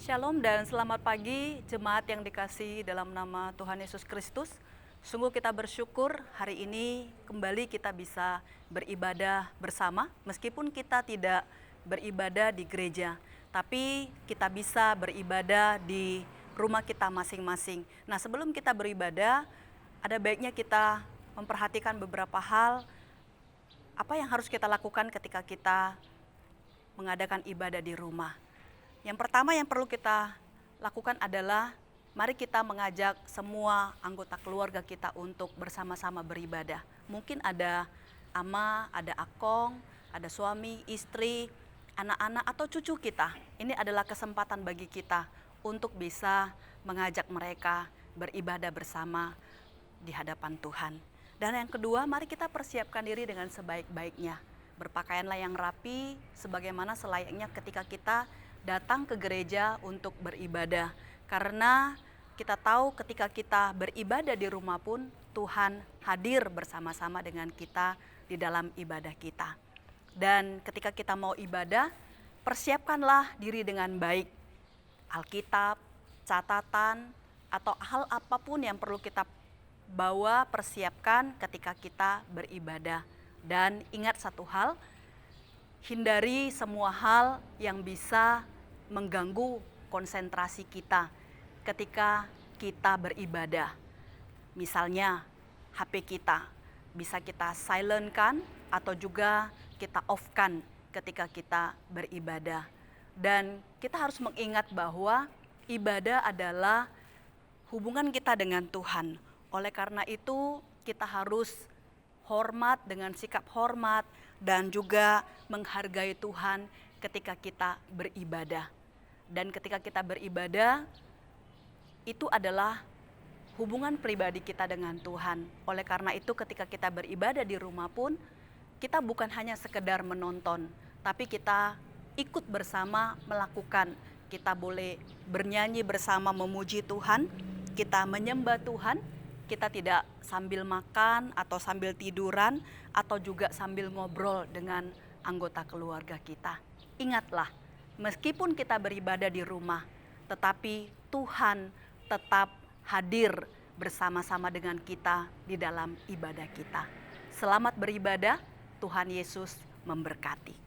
Shalom dan selamat pagi jemaat yang dikasihi dalam nama Tuhan Yesus Kristus. Sungguh kita bersyukur hari ini kembali kita bisa beribadah bersama. Meskipun kita tidak beribadah di gereja, tapi kita bisa beribadah di rumah kita masing-masing. Nah, sebelum kita beribadah, ada baiknya kita memperhatikan beberapa hal apa yang harus kita lakukan ketika kita mengadakan ibadah di rumah. Yang pertama yang perlu kita lakukan adalah mari kita mengajak semua anggota keluarga kita untuk bersama-sama beribadah. Mungkin ada ama, ada akong, ada suami, istri, anak-anak atau cucu kita. Ini adalah kesempatan bagi kita untuk bisa mengajak mereka beribadah bersama di hadapan Tuhan. Dan yang kedua, mari kita persiapkan diri dengan sebaik-baiknya. Berpakaianlah yang rapi sebagaimana selayaknya ketika kita datang ke gereja untuk beribadah. Karena kita tahu ketika kita beribadah di rumah pun Tuhan hadir bersama-sama dengan kita di dalam ibadah kita. Dan ketika kita mau ibadah, persiapkanlah diri dengan baik. Alkitab, catatan, atau hal apapun yang perlu kita bawa, persiapkan ketika kita beribadah. Dan ingat satu hal, hindari semua hal yang bisa mengganggu konsentrasi kita ketika kita beribadah. Misalnya HP kita bisa kita silent-kan atau juga kita off-kan ketika kita beribadah. Dan kita harus mengingat bahwa ibadah adalah hubungan kita dengan Tuhan. Oleh karena itu kita harus hormat dengan sikap hormat dan juga menghargai Tuhan ketika kita beribadah. Dan ketika kita beribadah, itu adalah hubungan pribadi kita dengan Tuhan. Oleh karena itu ketika kita beribadah di rumah pun, kita bukan hanya sekedar menonton, tapi kita ikut bersama melakukan. Kita boleh bernyanyi bersama memuji Tuhan, kita menyembah Tuhan. Kita tidak sambil makan atau sambil tiduran atau juga sambil ngobrol dengan anggota keluarga kita. Ingatlah, meskipun kita beribadah di rumah, tetapi Tuhan tetap hadir bersama-sama dengan kita di dalam ibadah kita. Selamat beribadah, Tuhan Yesus memberkati.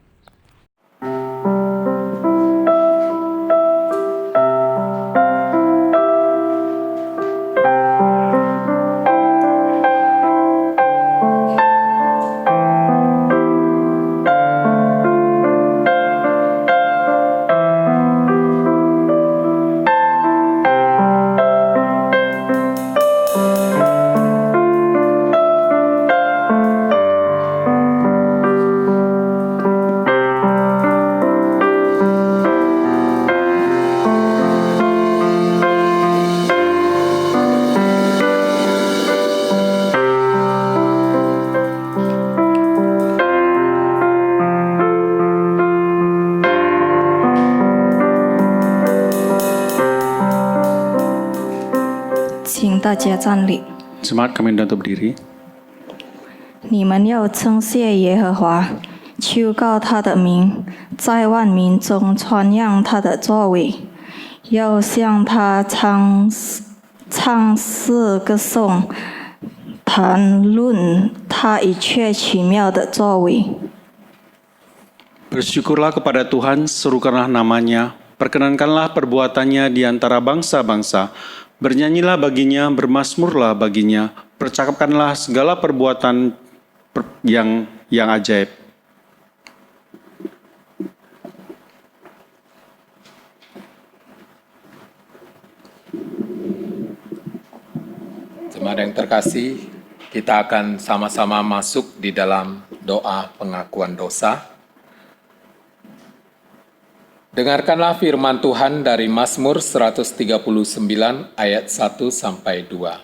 Jemaat kami undang untuk berdiri. 你们要称谢耶和华，求告他的名，在万民中传扬他的作为，要向他唱诗歌颂，谈论他一切奇妙的作为。 Bersyukurlah kepada Tuhan, serukanlah namanya, perkenankanlah perbuatannya di antara bangsa-bangsa. Bernyanyilah baginya, bermazmurlah baginya, percakapkanlah segala perbuatan yang ajaib. Jemaat yang terkasih, kita akan sama-sama masuk di dalam doa pengakuan dosa. Dengarkanlah firman Tuhan dari Mazmur 139 ayat 1 sampai 2.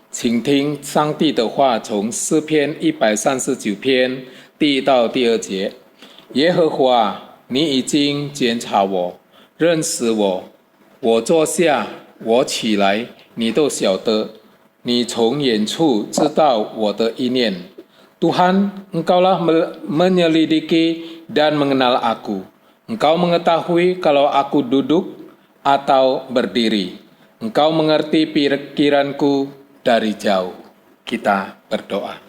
请听上帝的话，从诗篇139篇第1到第2节。耶和华，你已经检查我，认识我。我坐下，我起来，你都晓得。你从远处知道我的意念。Tuhan, Engkaulah menyelidiki dan mengenal aku. Engkau mengetahui kalau aku duduk atau berdiri. Engkau mengerti pikiranku dari jauh. Kita berdoa.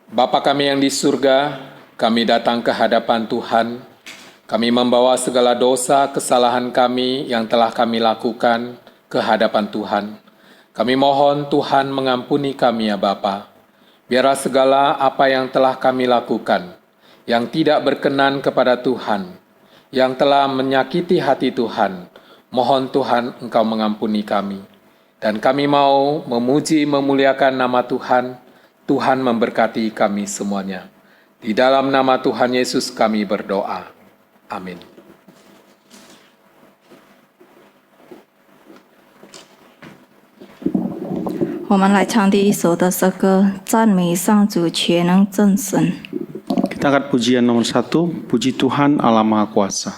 Bapa kami yang di surga, kami datang ke hadapan Tuhan. Kami membawa segala dosa, kesalahan kami yang telah kami lakukan ke hadapan Tuhan. Kami mohon Tuhan mengampuni kami ya Bapa. Biarlah segala apa yang telah kami lakukan, yang tidak berkenan kepada Tuhan, yang telah menyakiti hati Tuhan, mohon Tuhan Engkau mengampuni kami. Dan kami mau memuji memuliakan nama Tuhan. Tuhan memberkati kami semuanya. Di dalam nama Tuhan Yesus kami berdoa. Amin. 我们来唱第一首的诗歌，赞美上主全能真神。 Kita angkat pujian nomor 1, Puji Tuhan Allah Maha Kuasa.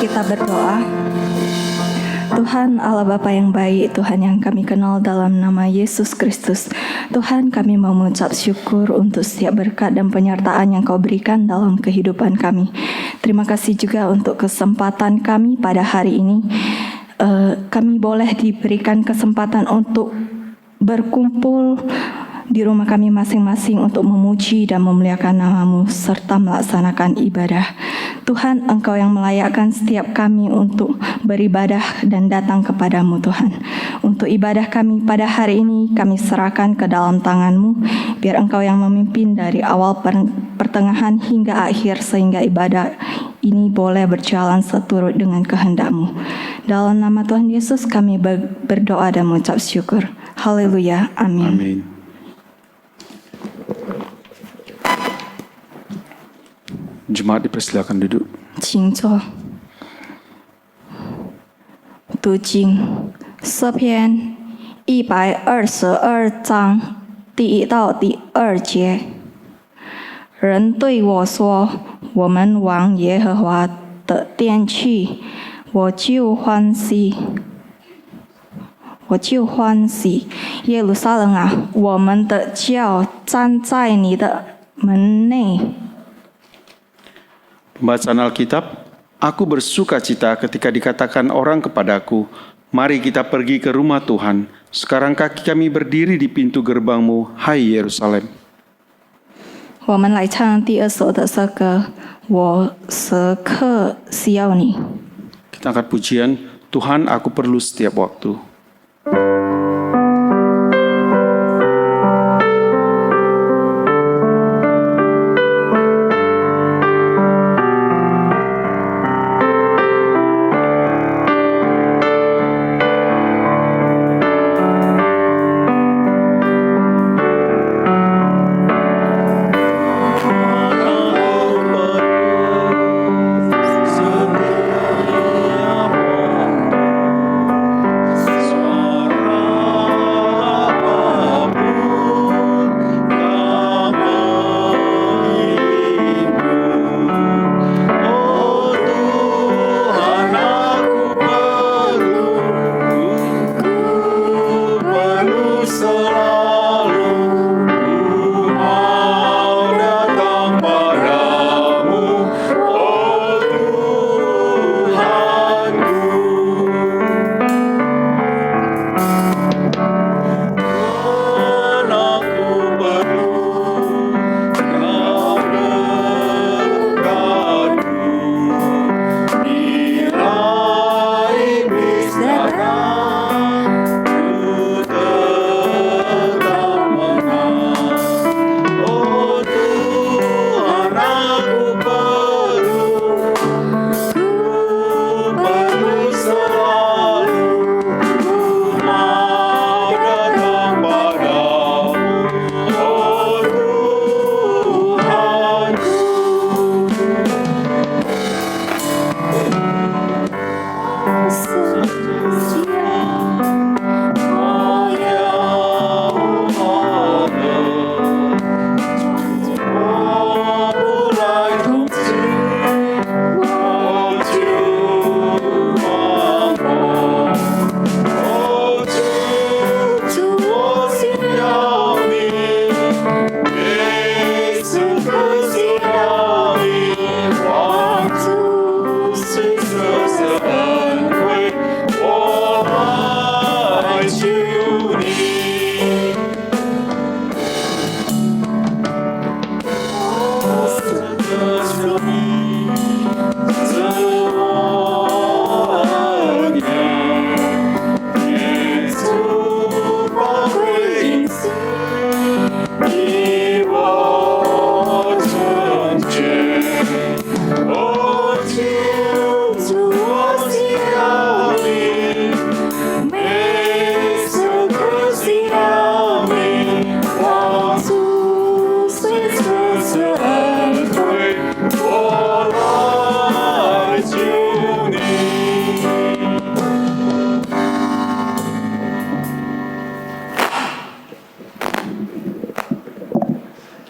Kita berdoa. Tuhan Allah Bapa yang baik, Tuhan yang kami kenal dalam nama Yesus Kristus. Tuhan, kami mau mengucap syukur untuk setiap berkat dan penyertaan yang Kau berikan dalam kehidupan kami. Terima kasih juga untuk kesempatan kami pada hari ini. Kami boleh diberikan kesempatan untuk berkumpul di rumah kami masing-masing untuk memuji dan memuliakan nama-Mu serta melaksanakan ibadah. Tuhan, Engkau yang melayakkan setiap kami untuk beribadah dan datang kepadamu Tuhan. Untuk ibadah kami pada hari ini kami serahkan ke dalam tangan-Mu, biar Engkau yang memimpin dari awal pertengahan hingga akhir sehingga ibadah ini boleh berjalan seturut dengan kehendak-Mu. Dalam nama Tuhan Yesus kami berdoa dan mengucap syukur. Haleluya. Amin. Amin. Jemaat dipersilakan duduk. 请坐。读经，诗篇122章第1到第2节。人对我说：“我们往耶和华的殿去，我就欢喜。耶路撒冷啊，我们的脚站在你的门内。” Pembacaan Alkitab, aku bersuka cita ketika dikatakan orang kepadaku, mari kita pergi ke rumah Tuhan. Sekarang kaki kami berdiri di pintu gerbangmu, hai Yerusalem. 我们来唱第2首的诗歌，我时刻需要你。 Kita angkat pujian, Tuhan aku perlu setiap waktu.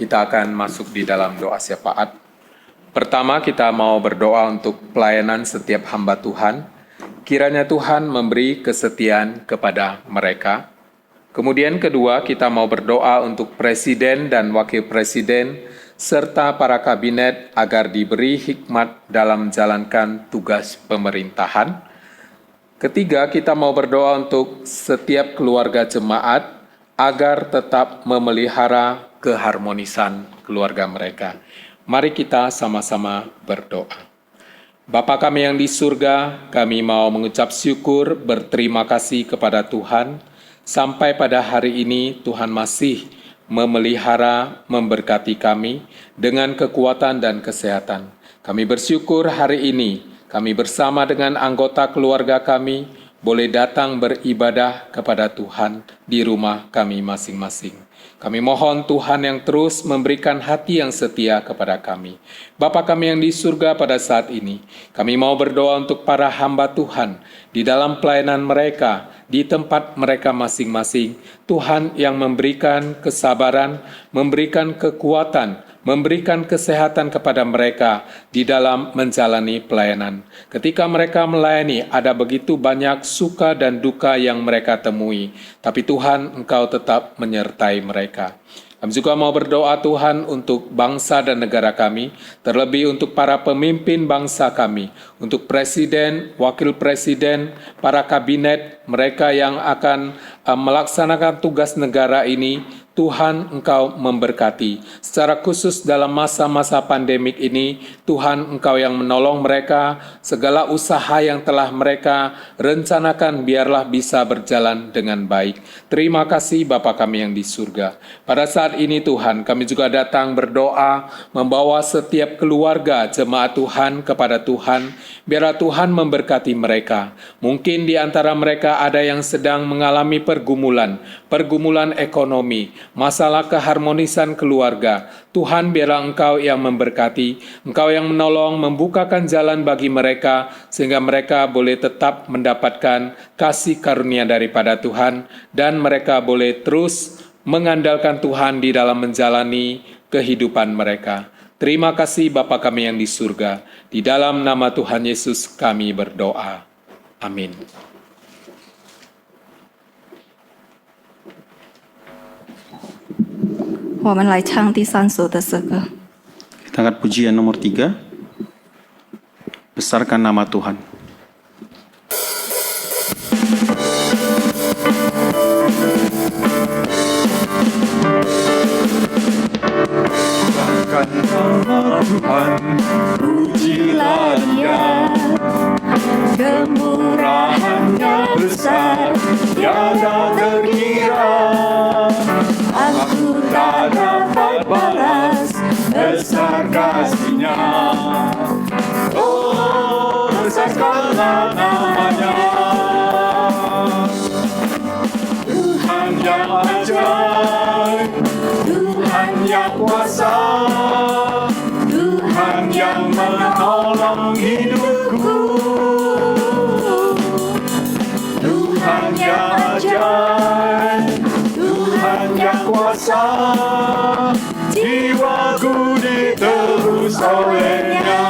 Kita akan masuk di dalam doa syafaat. Pertama, kita mau berdoa untuk pelayanan setiap hamba Tuhan. Kiranya Tuhan memberi kesetiaan kepada mereka. Kemudian kedua, kita mau berdoa untuk presiden dan wakil presiden serta para kabinet agar diberi hikmat dalam menjalankan tugas pemerintahan. Ketiga, kita mau berdoa untuk setiap keluarga jemaat agar tetap memelihara keharmonisan keluarga mereka. Mari kita sama-sama berdoa. Bapa kami yang di surga, kami mau mengucap syukur, berterima kasih kepada Tuhan. Sampai pada hari ini Tuhan masih memelihara, memberkati kami dengan kekuatan dan kesehatan. Kami bersyukur hari ini kami bersama dengan anggota keluarga kami boleh datang beribadah kepada Tuhan di rumah kami masing-masing. Kami mohon Tuhan yang terus memberikan hati yang setia kepada kami. Bapa kami yang di surga, pada saat ini kami mau berdoa untuk para hamba Tuhan di dalam pelayanan mereka, di tempat mereka masing-masing. Tuhan yang memberikan kesabaran, memberikan kekuatan, memberikan kesehatan kepada mereka di dalam menjalani pelayanan. Ketika mereka melayani, ada begitu banyak suka dan duka yang mereka temui. Tapi Tuhan, Engkau tetap menyertai mereka. Kami juga mau berdoa Tuhan untuk bangsa dan negara kami, terlebih untuk para pemimpin bangsa kami, untuk presiden, wakil presiden, para kabinet, mereka yang akan melaksanakan tugas negara ini. Tuhan, Engkau memberkati. Secara khusus dalam masa-masa pandemik ini, Tuhan, Engkau yang menolong mereka. Segala usaha yang telah mereka rencanakan biarlah bisa berjalan dengan baik. Terima kasih Bapa kami yang di surga. Pada saat ini Tuhan, kami juga datang berdoa, membawa setiap keluarga jemaat Tuhan kepada Tuhan. Biarlah Tuhan memberkati mereka. Mungkin di antara mereka ada yang sedang mengalami pergumulan ekonomi, masalah keharmonisan keluarga. Tuhan, biarlah Engkau yang memberkati, Engkau yang menolong, membukakan jalan bagi mereka, sehingga mereka boleh tetap mendapatkan kasih karunia daripada Tuhan, dan mereka boleh terus mengandalkan Tuhan di dalam menjalani kehidupan mereka. Terima kasih Bapa kami yang di surga. Di dalam nama Tuhan Yesus kami berdoa. Amin. Kita angkat pujian nomor 3. Besarkan nama Tuhan. Besarkan nama Tuhan, pujilah Dia. Kemurahan-Nya besar, tiada terkira. Aku tak dapat balas besar kasih-Nya. Oh, besarkanlah nama-Nya. Tuhan yang ajaib, Tuhan yang kuasa, Tuhan yang menolong hidupku. Tuhan yang ajaib, Tuhan yang kuasa, jiwaku ditebus oleh-Nya.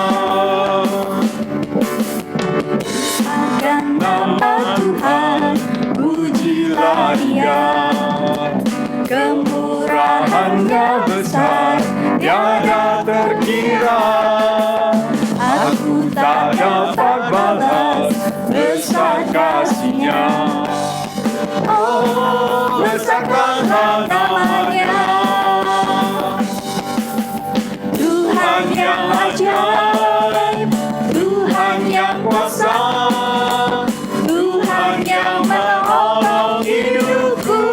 Akan nama Tuhan, pujilah Dia. Kemurahan-Nya besar, tiada terkira. Aku tak dapat balas besar kasih-Nya. Oh, besarkanlah nama-Nya. Tuhan yang ajaib, Tuhan yang kuasa, Tuhan yang menolong hidupku.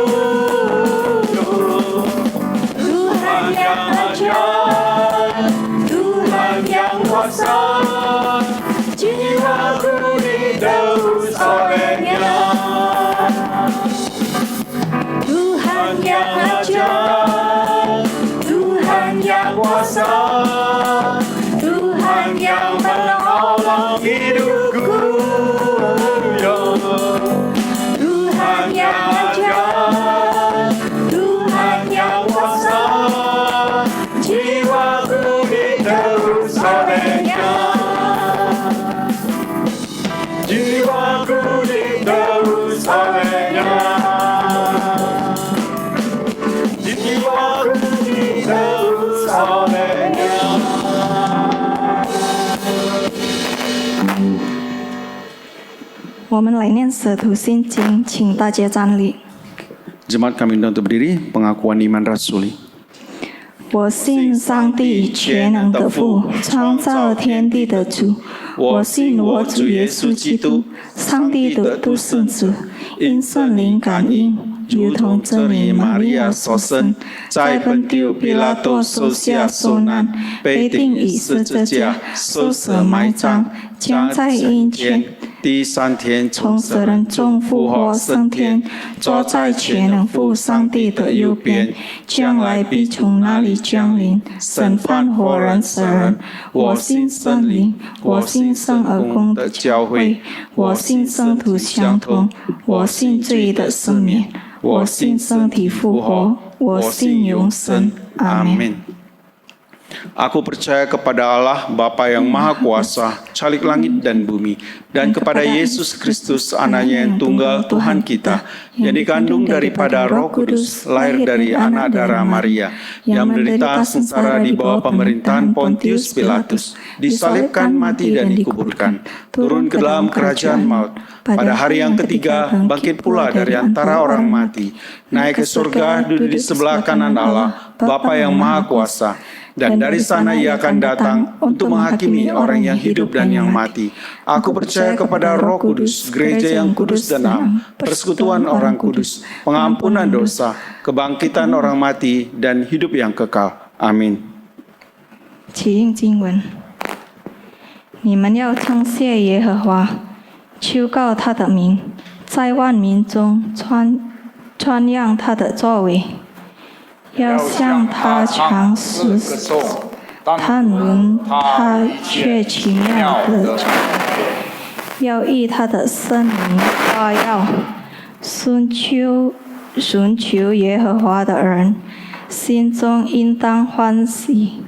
Tuhan yang ajaib, Tuhan yang kuasa, jiwaku ditebus oleh-Nya. Tuhan yang ajaib, Tuhan yang kuasa, Tuhan yang menolong hidupku. Tuhan yang ajaib, Tuhan yang kuasa, jiwaku ditebus oleh-Nya. Jiwaku ditebus oleh-Nya. Jiwaku ditebus oleh-Nya. 我们来念《使徒信经》，请大家站立。Jemaat kami undang untuk berdiri, pengakuan iman rasuli. 我信上帝全能的父，创造天地的主。我信我主耶稣基督，上帝的独生子，因圣灵感应，如同真理玛利亚所生，在本丢比拉多手下受难，被钉以十字架，受死埋葬，将在阴间。第三天从死人中复活升天，坐在全能父上帝的右边，将来必从那里降临，审判活人死人。我信圣灵，我信圣而公的教会，我信圣徒相同，我信罪的赦免，我信身体复活，我信永生。阿门。 Aku percaya kepada Allah, Bapa yang Maha Kuasa, Khalik langit dan bumi, dan kepada Yesus Kristus, Anaknya yang tunggal, Tuhan kita, yang dikandung daripada Roh Kudus, lahir dari anak darah Maria, yang menderita sengsara di bawah pemerintahan Pontius Pilatus, disalibkan, mati dan dikuburkan, turun ke dalam kerajaan maut, pada hari yang ketiga bangkit pula dari antara orang mati, naik ke surga, duduk di sebelah kanan Allah, Bapa yang Maha Kuasa. Dan dari sana ia akan datang untuk menghakimi orang yang hidup dan yang mati. Aku percaya kepada Roh Kudus, gereja yang kudus dan am, persekutuan orang kudus, pengampunan dosa, kebangkitan orang mati, dan hidup yang kekal. Amin. 起应经文，你们要称谢耶和华，求告他的名，在万民中传扬他的作为。 要向他尝试，探论他却奇妙的作为，要以他的圣名夸耀，寻求耶和华的人，心中应当欢喜。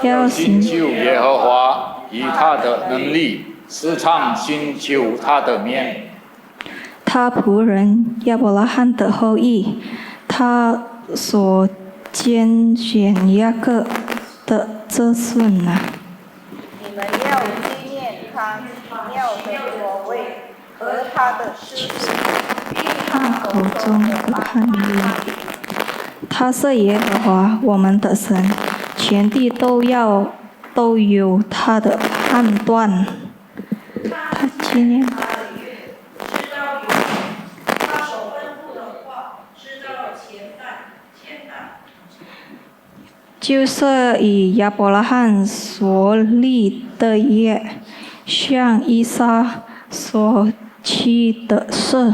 要寻求耶和华，以他的能力时常寻求他的面。他仆人亚伯拉罕的后裔，他 所拣选雅各的子孙啊！你们要纪念他奇妙的作为和他的施行，他口中的hand律。他是耶和华我们的神，全地都有他的判断。他纪念。 就是以亚伯拉罕所立的约，向以撒所起的誓，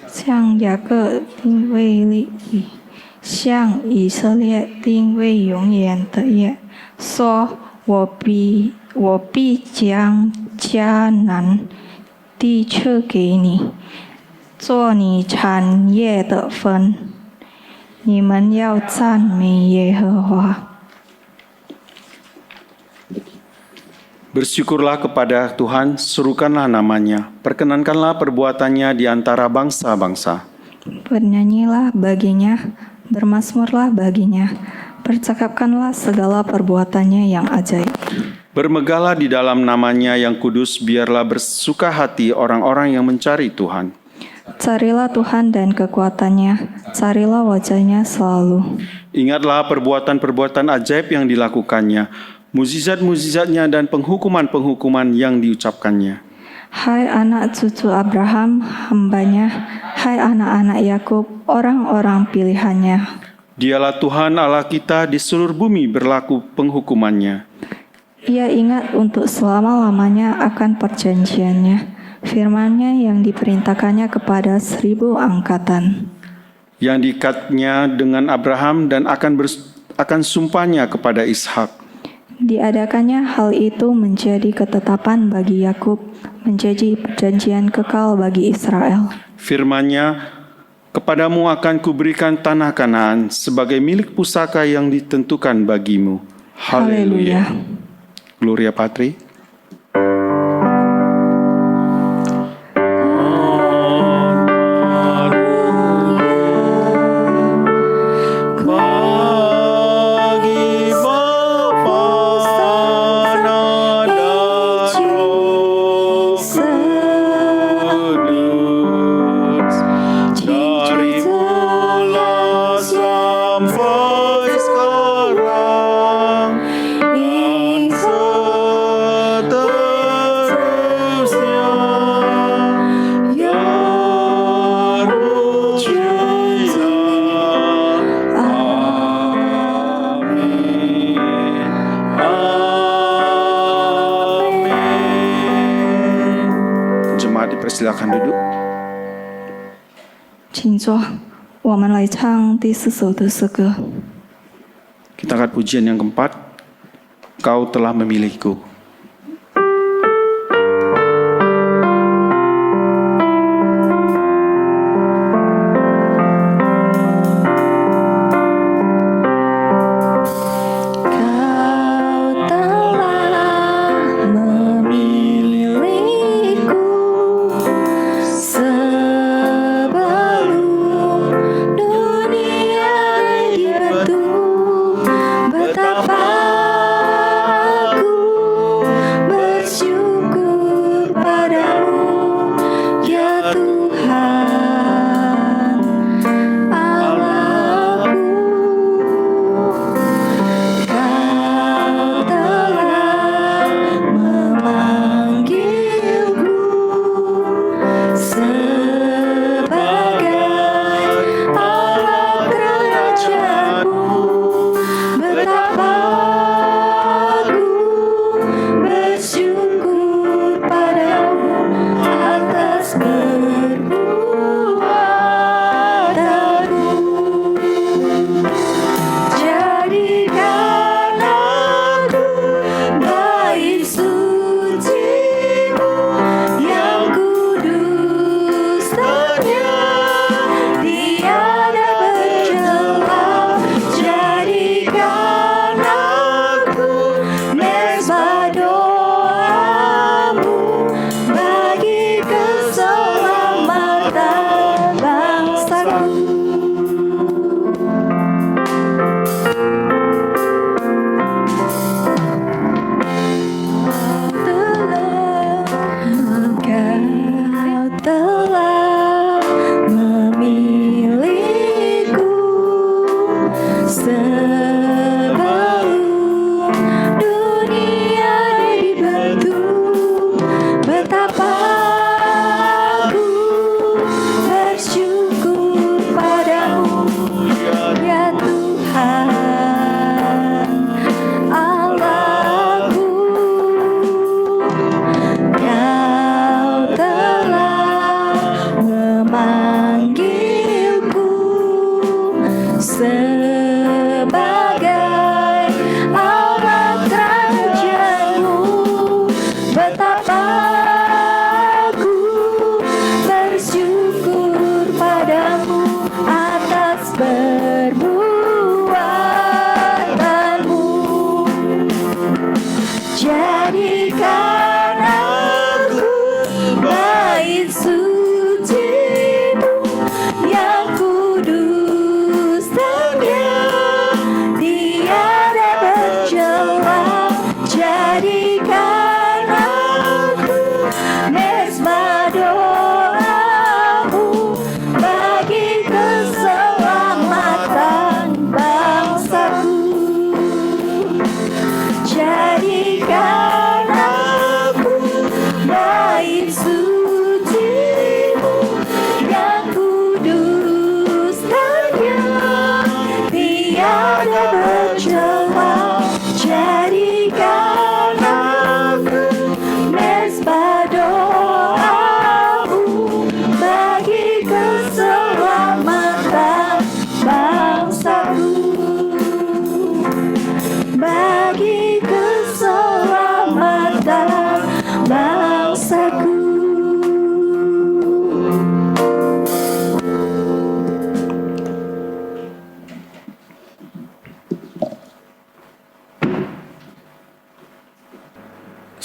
向雅各定为立约，向以色列定为永远的约，说我必将迦南地赐给你，做你产业的分。 你们要赞美耶和华。 Bersyukurlah kepada Tuhan, serukanlah namanya, perkenankanlah perbuatannya di antara bangsa-bangsa. Bernyanyilah baginya, bermazmurlah baginya, percakapkanlah segala perbuatannya yang ajaib. Bermegahlah di dalam namanya yang kudus, biarlah bersuka hati orang-orang yang mencari Tuhan. Carilah Tuhan dan kekuatannya, carilah wajahnya selalu. Ingatlah perbuatan-perbuatan ajaib yang dilakukannya, mukjizat-mukjizatnya dan penghukuman-penghukuman yang diucapkannya. Hai anak cucu Abraham, hambanya, hai anak-anak Yakub, orang-orang pilihannya. Dialah Tuhan Allah kita, di seluruh bumi berlaku penghukumannya. Ia ingat untuk selama-lamanya akan perjanjiannya. Firman-Nya yang diperintahkannya kepada 1000 angkatan. Yang diikatnya dengan Abraham dan akan sumpahnya kepada Ishak. Diadakannya hal itu menjadi ketetapan bagi Yakub, menjadi perjanjian kekal bagi Israel. Firman-Nya, kepadamu akan kuberikan tanah Kanaan sebagai milik pusaka yang ditentukan bagimu. Haleluya. Gloria Patri. Persilakan duduk. 请坐。我们来唱第4首的诗歌。 Kita angkat pujian yang keempat. Kau telah memilihku.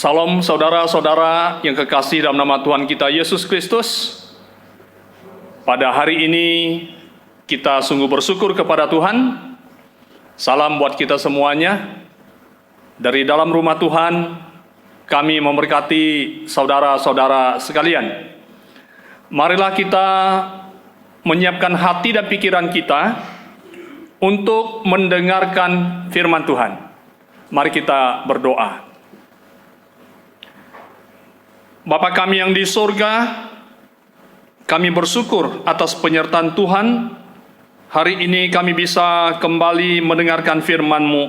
Salam saudara-saudara yang kekasih dalam nama Tuhan kita Yesus Kristus. Pada hari ini kita sungguh bersyukur kepada Tuhan. Salam buat kita semuanya. Dari dalam rumah Tuhan, kami memberkati saudara-saudara sekalian. Marilah kita menyiapkan hati dan pikiran kita untuk mendengarkan firman Tuhan. Mari kita berdoa. Bapa kami yang di surga, kami bersyukur atas penyertaan Tuhan. Hari ini kami bisa kembali mendengarkan firman-Mu.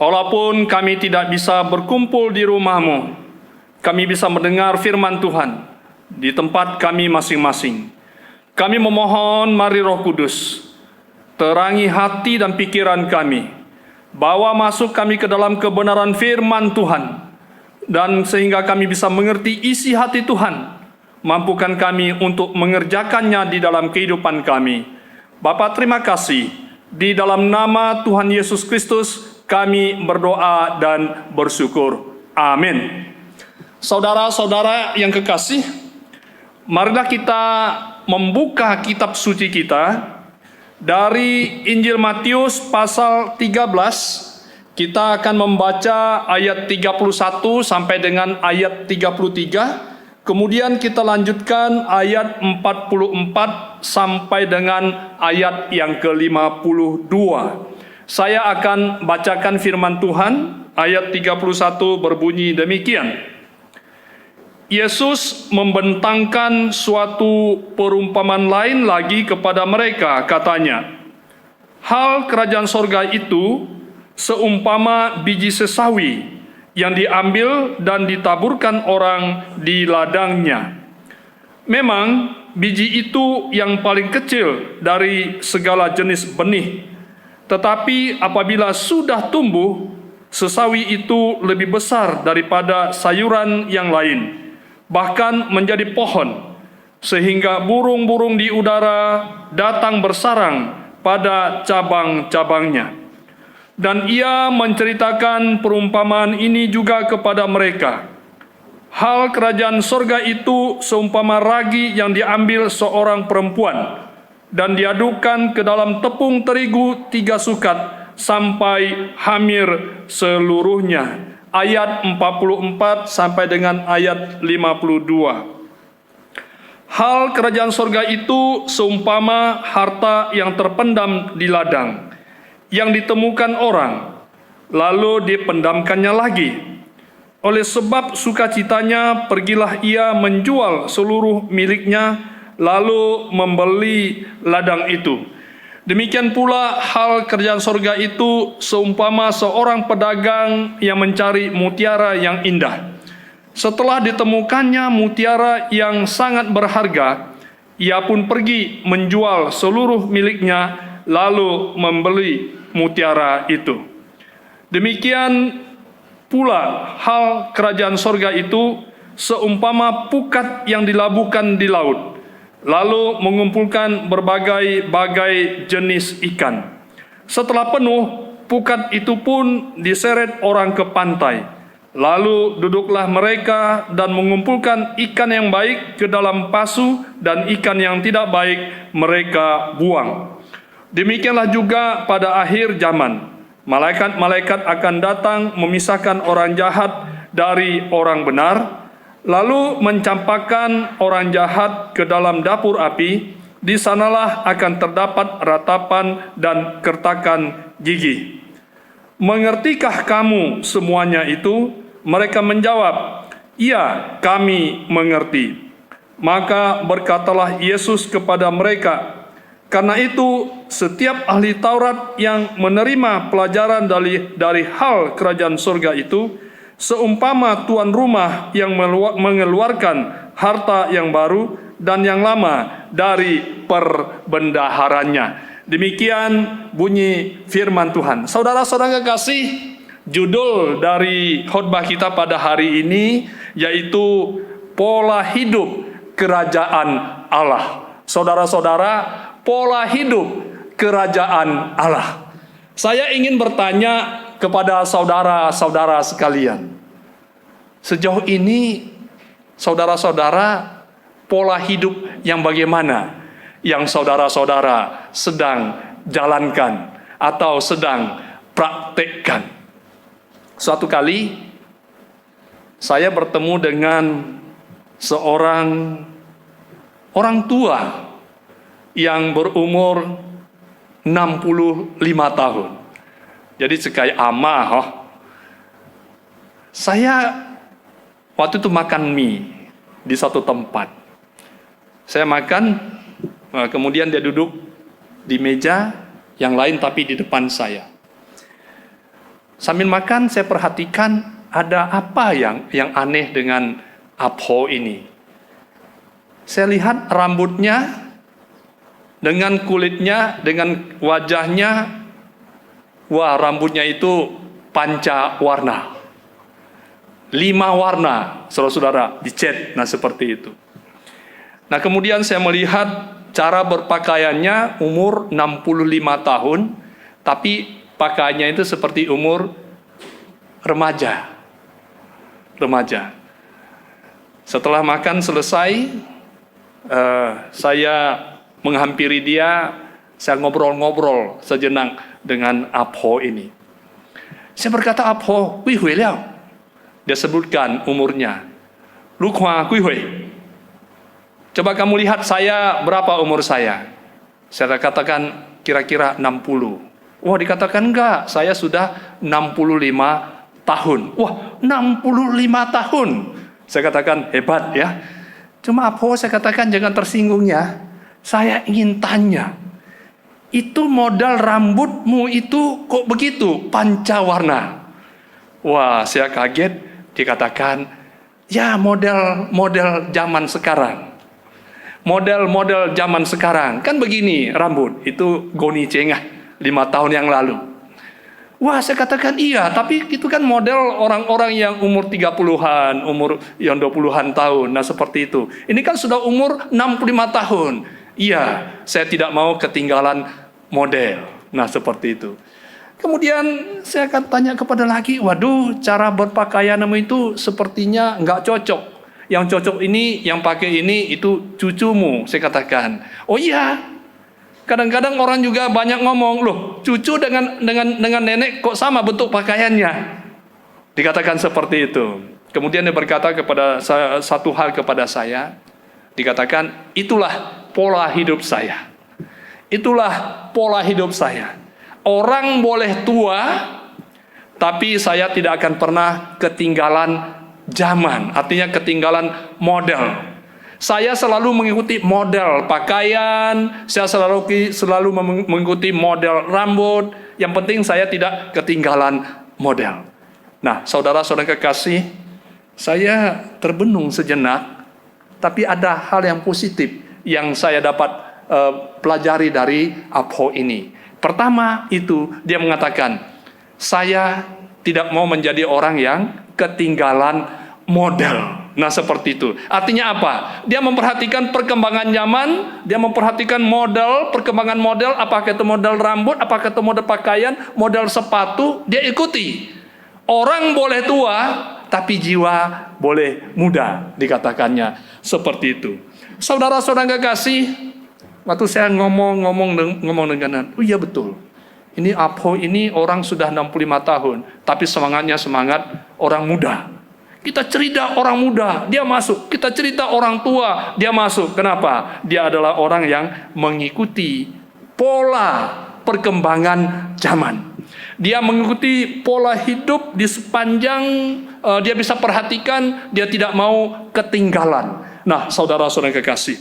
Walaupun kami tidak bisa berkumpul di rumah-Mu, kami bisa mendengar firman Tuhan. di tempat kami masing-masing. Kami memohon, mari Roh Kudus, terangi hati dan pikiran kami, bawa masuk kami ke dalam kebenaran firman Tuhan, dan sehingga kami bisa mengerti isi hati Tuhan, mampukan kami untuk mengerjakannya di dalam kehidupan kami. Bapa, terima kasih, di dalam nama Tuhan Yesus Kristus kami berdoa dan bersyukur. Amin. Saudara-saudara yang kekasih, marilah kita membuka kitab suci kita dari Injil Matius pasal 13. Kita akan membaca ayat 31 sampai dengan ayat 33. Kemudian kita lanjutkan ayat 44 sampai dengan ayat yang ke-52. Saya akan bacakan firman Tuhan. Ayat 31 berbunyi demikian. Yesus membentangkan suatu perumpamaan lain lagi kepada mereka, katanya, hal kerajaan sorga itu seumpama biji sesawi yang diambil dan ditaburkan orang di ladangnya. Memang biji itu yang paling kecil dari segala jenis benih, tetapi apabila sudah tumbuh, sesawi itu lebih besar daripada sayuran yang lain, bahkan menjadi pohon, sehingga burung-burung di udara datang bersarang pada cabang-cabangnya. Dan ia menceritakan perumpamaan ini juga kepada mereka. Hal kerajaan sorga itu seumpama ragi yang diambil seorang perempuan dan diadukkan ke dalam tepung terigu 3 sukat sampai hamir seluruhnya. Ayat 44 sampai dengan ayat 52. Hal kerajaan sorga itu seumpama harta yang terpendam di ladang, yang ditemukan orang, lalu dipendamkannya lagi. Oleh sebab sukacitanya, pergilah ia menjual seluruh miliknya, lalu membeli ladang itu. Demikian pula hal kerajaan sorga itu seumpama seorang pedagang yang mencari mutiara yang indah. Setelah ditemukannya mutiara yang sangat berharga, ia pun pergi menjual seluruh miliknya, lalu membeli mutiara itu. Demikian pula hal kerajaan sorga itu seumpama pukat yang dilabuhkan di laut, lalu mengumpulkan berbagai-bagai jenis ikan. Setelah penuh, pukat itu pun diseret orang ke pantai. Lalu duduklah mereka dan mengumpulkan ikan yang baik ke dalam pasu, dan ikan yang tidak baik mereka buang. Demikianlah juga pada akhir zaman. Malaikat-malaikat akan datang memisahkan orang jahat dari orang benar, lalu mencampakkan orang jahat ke dalam dapur api. Di sanalah akan terdapat ratapan dan kertakan gigi. Mengertikah kamu semuanya itu? Mereka menjawab, iya, kami mengerti. Maka berkatalah Yesus kepada mereka, karena itu setiap ahli Taurat yang menerima pelajaran dari hal kerajaan surga itu seumpama tuan rumah yang mengeluarkan harta yang baru dan yang lama dari perbendaharanya. Demikian bunyi firman Tuhan. Saudara-saudara kekasih, judul dari khotbah kita pada hari ini yaitu pola hidup kerajaan Allah. Saudara-saudara, pola hidup kerajaan Allah. Saya ingin bertanya kepada saudara-saudara sekalian. Sejauh ini, saudara-saudara, pola hidup yang bagaimana yang saudara-saudara sedang jalankan atau sedang praktekkan? Suatu kali, saya bertemu dengan seorang orang tua yang berumur 65 tahun. Jadi sekai ama. Saya waktu itu makan mie di satu tempat. Saya makan, kemudian dia duduk di meja yang lain tapi di depan saya. Sambil makan saya perhatikan ada apa yang aneh dengan Apho ini. Saya lihat rambutnya, dengan kulitnya, dengan wajahnya, wah rambutnya itu panca warna. 5 warna, saudara-saudara, dicat, nah seperti itu. Nah kemudian saya melihat cara berpakaiannya umur 65 tahun, tapi pakaiannya itu seperti umur remaja. Setelah makan selesai, saya menghampiri dia, saya ngobrol-ngobrol sejenak dengan Apho ini. Saya berkata, Apho, kui hui liao. Dia sebutkan umurnya. Lu kwa kui hui. Coba kamu lihat saya, berapa umur saya? Saya katakan kira-kira 60. Wah, dikatakan enggak, saya sudah 65 tahun. Wah, 65 tahun. Saya katakan hebat ya. Cuma Apho, saya katakan jangan tersinggung ya. Saya ingin tanya, itu model rambutmu itu kok begitu pancawarna? Wah, saya kaget. Dikatakan, ya model zaman sekarang. Model zaman sekarang. Kan begini rambut, itu Goni Cengah 5 tahun yang lalu. Wah, saya katakan iya, tapi itu kan model orang-orang yang umur 30-an, umur yang 20-an tahun. Nah, seperti itu. Ini kan sudah umur 65 tahun. Iya, saya tidak mau ketinggalan model. Nah, seperti itu. Kemudian saya akan tanya kepada lagi, waduh, cara berpakaianmu itu sepertinya nggak cocok. Yang cocok ini, yang pakai ini, itu cucumu, saya katakan. Oh iya. Kadang-kadang orang juga banyak ngomong, loh, cucu dengan nenek kok sama bentuk pakaiannya. Dikatakan seperti itu. Kemudian dia berkata kepada saya, satu hal kepada saya, dikatakan, itulah pola hidup saya. Itulah pola hidup saya. Orang boleh tua, tapi saya tidak akan pernah ketinggalan zaman. Artinya ketinggalan model. Saya selalu mengikuti model pakaian, saya selalu mengikuti model rambut. Yang penting saya tidak ketinggalan model. Nah, saudara-saudara kekasih, saya terbenung sejenak, tapi ada hal yang positif yang saya dapat pelajari dari Apho ini. Pertama itu, dia mengatakan, saya tidak mau menjadi orang yang ketinggalan model. Nah, seperti itu. Artinya apa? Dia memperhatikan perkembangan zaman, dia memperhatikan model, perkembangan model, apakah itu model rambut, apakah itu model pakaian, model sepatu, dia ikuti. Orang boleh tua, tapi jiwa boleh muda, dikatakannya seperti itu. Saudara-saudara kekasih, waktu saya ngomong dengan, oh iya betul. Ini Apho ini orang sudah 65 tahun, tapi semangatnya semangat orang muda. Kita cerita orang muda, dia masuk. Kita cerita orang tua, dia masuk. Kenapa? Dia adalah orang yang mengikuti pola perkembangan zaman. Dia mengikuti pola hidup di sepanjang dia bisa perhatikan, dia tidak mau ketinggalan. Nah, saudara-saudara kekasih,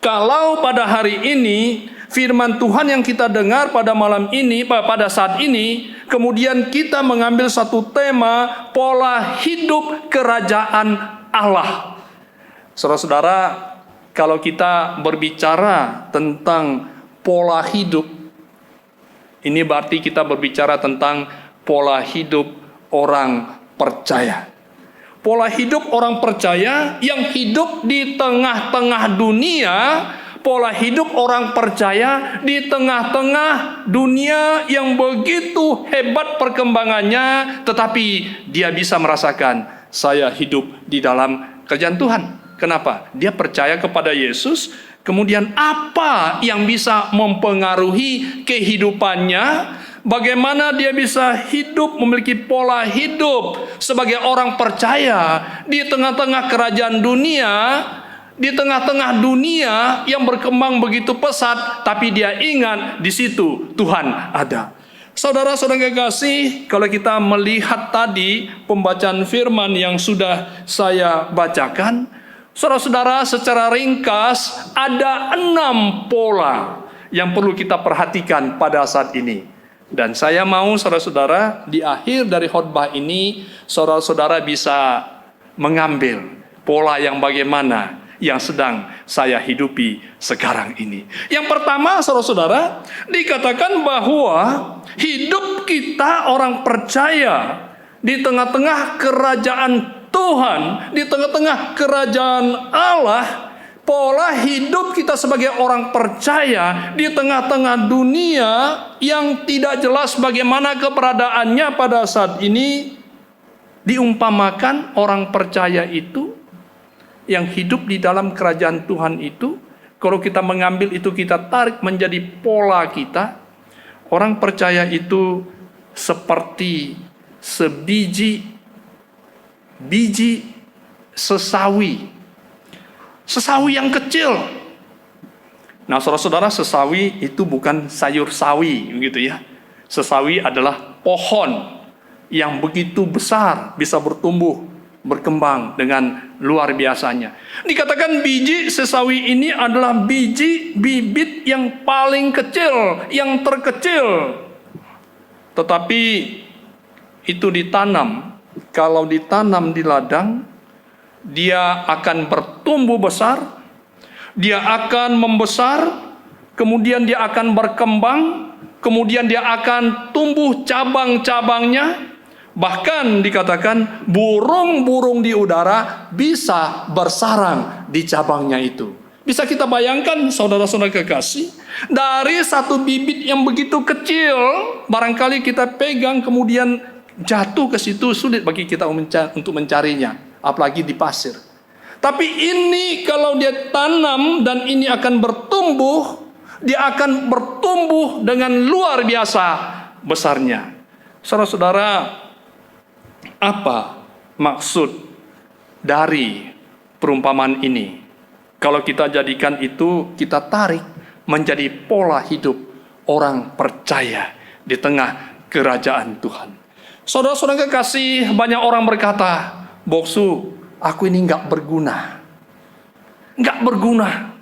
kalau pada hari ini firman Tuhan yang kita dengar pada malam ini, pada saat ini, kemudian kita mengambil satu tema pola hidup kerajaan Allah. Saudara-saudara, kalau kita berbicara tentang pola hidup, ini berarti kita berbicara tentang pola hidup orang percaya. Pola hidup orang percaya yang hidup di tengah-tengah dunia. Pola hidup orang percaya di tengah-tengah dunia yang begitu hebat perkembangannya, tetapi dia bisa merasakan, saya hidup di dalam kerajaan Tuhan. Kenapa? Dia percaya kepada Yesus. Kemudian apa yang bisa mempengaruhi kehidupannya? Bagaimana dia bisa hidup, memiliki pola hidup sebagai orang percaya di tengah-tengah kerajaan dunia, di tengah-tengah dunia yang berkembang begitu pesat, tapi dia ingat di situ Tuhan ada. Saudara-saudara kekasih, kalau kita melihat tadi pembacaan firman yang sudah saya bacakan, saudara-saudara, secara ringkas ada 6 pola yang perlu kita perhatikan pada saat ini. Dan saya mau saudara-saudara di akhir dari khotbah ini, saudara-saudara bisa mengambil pola yang bagaimana yang sedang saya hidupi sekarang ini. Yang pertama, saudara-saudara, dikatakan bahwa hidup kita orang percaya di tengah-tengah kerajaan Tuhan, di tengah-tengah kerajaan Allah, pola hidup kita sebagai orang percaya di tengah-tengah dunia yang tidak jelas bagaimana keberadaannya pada saat ini, diumpamakan orang percaya itu yang hidup di dalam kerajaan Tuhan itu, kalau kita mengambil itu kita tarik menjadi pola kita, orang percaya itu seperti sebiji sesawi yang kecil. Nah, saudara-saudara, sesawi itu bukan sayur sawi, begitu ya. Sesawi adalah pohon yang begitu besar, bisa bertumbuh, berkembang dengan luar biasanya. Dikatakan biji sesawi ini adalah bibit yang paling kecil, yang terkecil. Tetapi itu ditanam. Kalau ditanam di ladang, dia akan bertumbuh besar, dia akan membesar, kemudian dia akan berkembang, kemudian dia akan tumbuh cabang-cabangnya. Bahkan dikatakan burung-burung di udara bisa bersarang di cabangnya itu. Bisa kita bayangkan, saudara-saudara kekasih, dari satu bibit yang begitu kecil, barangkali kita pegang kemudian jatuh ke situ, sulit bagi kita untuk mencarinya, apalagi di pasir. Tapi ini kalau dia tanam dan ini akan bertumbuh, dia akan bertumbuh dengan luar biasa besarnya. Saudara-saudara, apa maksud dari perumpamaan ini? Kalau kita jadikan itu, kita tarik menjadi pola hidup orang percaya di tengah kerajaan Tuhan. Saudara-saudara kekasih, banyak orang berkata, "Boksu, aku ini nggak berguna. Nggak berguna.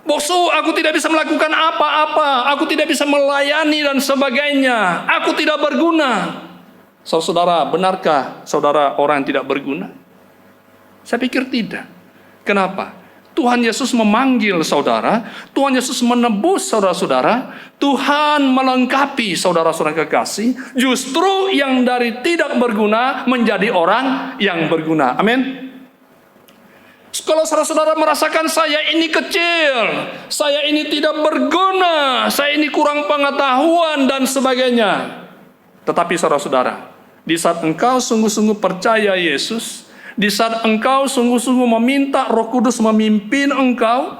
Boksu, aku tidak bisa melakukan apa-apa. Aku tidak bisa melayani dan sebagainya. Aku tidak berguna." Saudara, benarkah saudara orang yang tidak berguna? Saya pikir tidak. Kenapa? Tuhan Yesus memanggil saudara, Tuhan Yesus menebus saudara-saudara, Tuhan melengkapi saudara-saudara kekasih, justru yang dari tidak berguna menjadi orang yang berguna. Amin. Kalau saudara-saudara merasakan saya ini kecil, saya ini tidak berguna, saya ini kurang pengetahuan dan sebagainya. Tetapi saudara-saudara, di saat engkau sungguh-sungguh percaya Yesus, di saat engkau sungguh-sungguh meminta Roh Kudus memimpin engkau,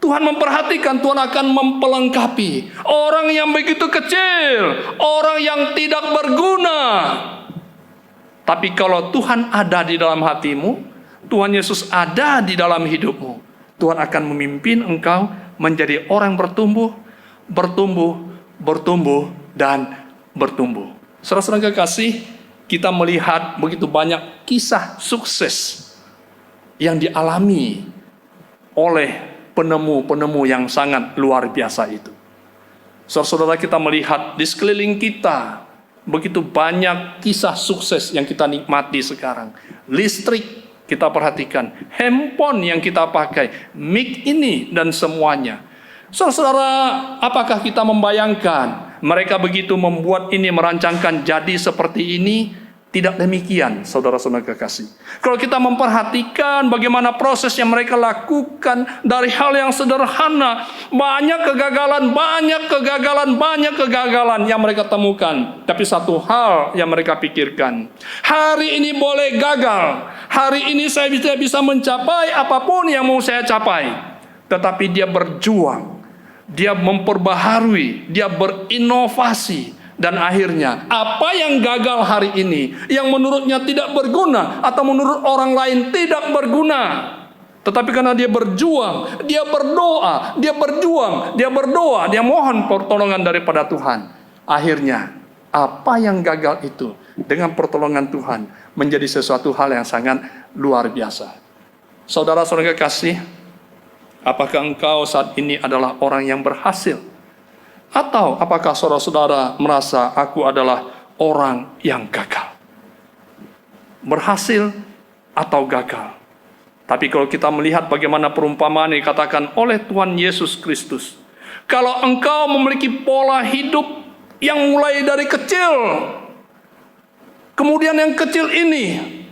Tuhan memperhatikan, Tuhan akan mempelengkapi orang yang begitu kecil, orang yang tidak berguna. Tapi kalau Tuhan ada di dalam hatimu, Tuhan Yesus ada di dalam hidupmu, Tuhan akan memimpin engkau menjadi orang bertumbuh, dan bertumbuh. Saudara-saudara kekasih, kita melihat begitu banyak kisah sukses yang dialami oleh penemu-penemu yang sangat luar biasa itu. Saudara-saudara, kita melihat di sekeliling kita begitu banyak kisah sukses yang kita nikmati sekarang. Listrik kita perhatikan, handphone yang kita pakai, mic ini dan semuanya. Saudara-saudara, apakah kita membayangkan mereka begitu membuat ini, merancangkan jadi seperti ini? Tidak demikian, saudara-saudara kekasih. Kalau kita memperhatikan bagaimana proses yang mereka lakukan dari hal yang sederhana, banyak kegagalan yang mereka temukan. Tapi satu hal yang mereka pikirkan, hari ini boleh gagal, hari ini saya tidak bisa mencapai apapun yang mau saya capai. Tetapi dia berjuang, dia memperbaharui, dia berinovasi. Dan akhirnya, apa yang gagal hari ini, yang menurutnya tidak berguna, atau menurut orang lain tidak berguna, tetapi karena dia berjuang, dia berdoa, dia mohon pertolongan daripada Tuhan. Akhirnya, apa yang gagal itu, dengan pertolongan Tuhan, menjadi sesuatu hal yang sangat luar biasa. Saudara-saudara kekasih, apakah engkau saat ini adalah orang yang berhasil? Atau apakah saudara-saudara merasa aku adalah orang yang gagal? Berhasil atau gagal? Tapi kalau kita melihat bagaimana perumpamaan yang dikatakan oleh Tuhan Yesus Kristus, kalau engkau memiliki pola hidup yang mulai dari kecil, kemudian yang kecil ini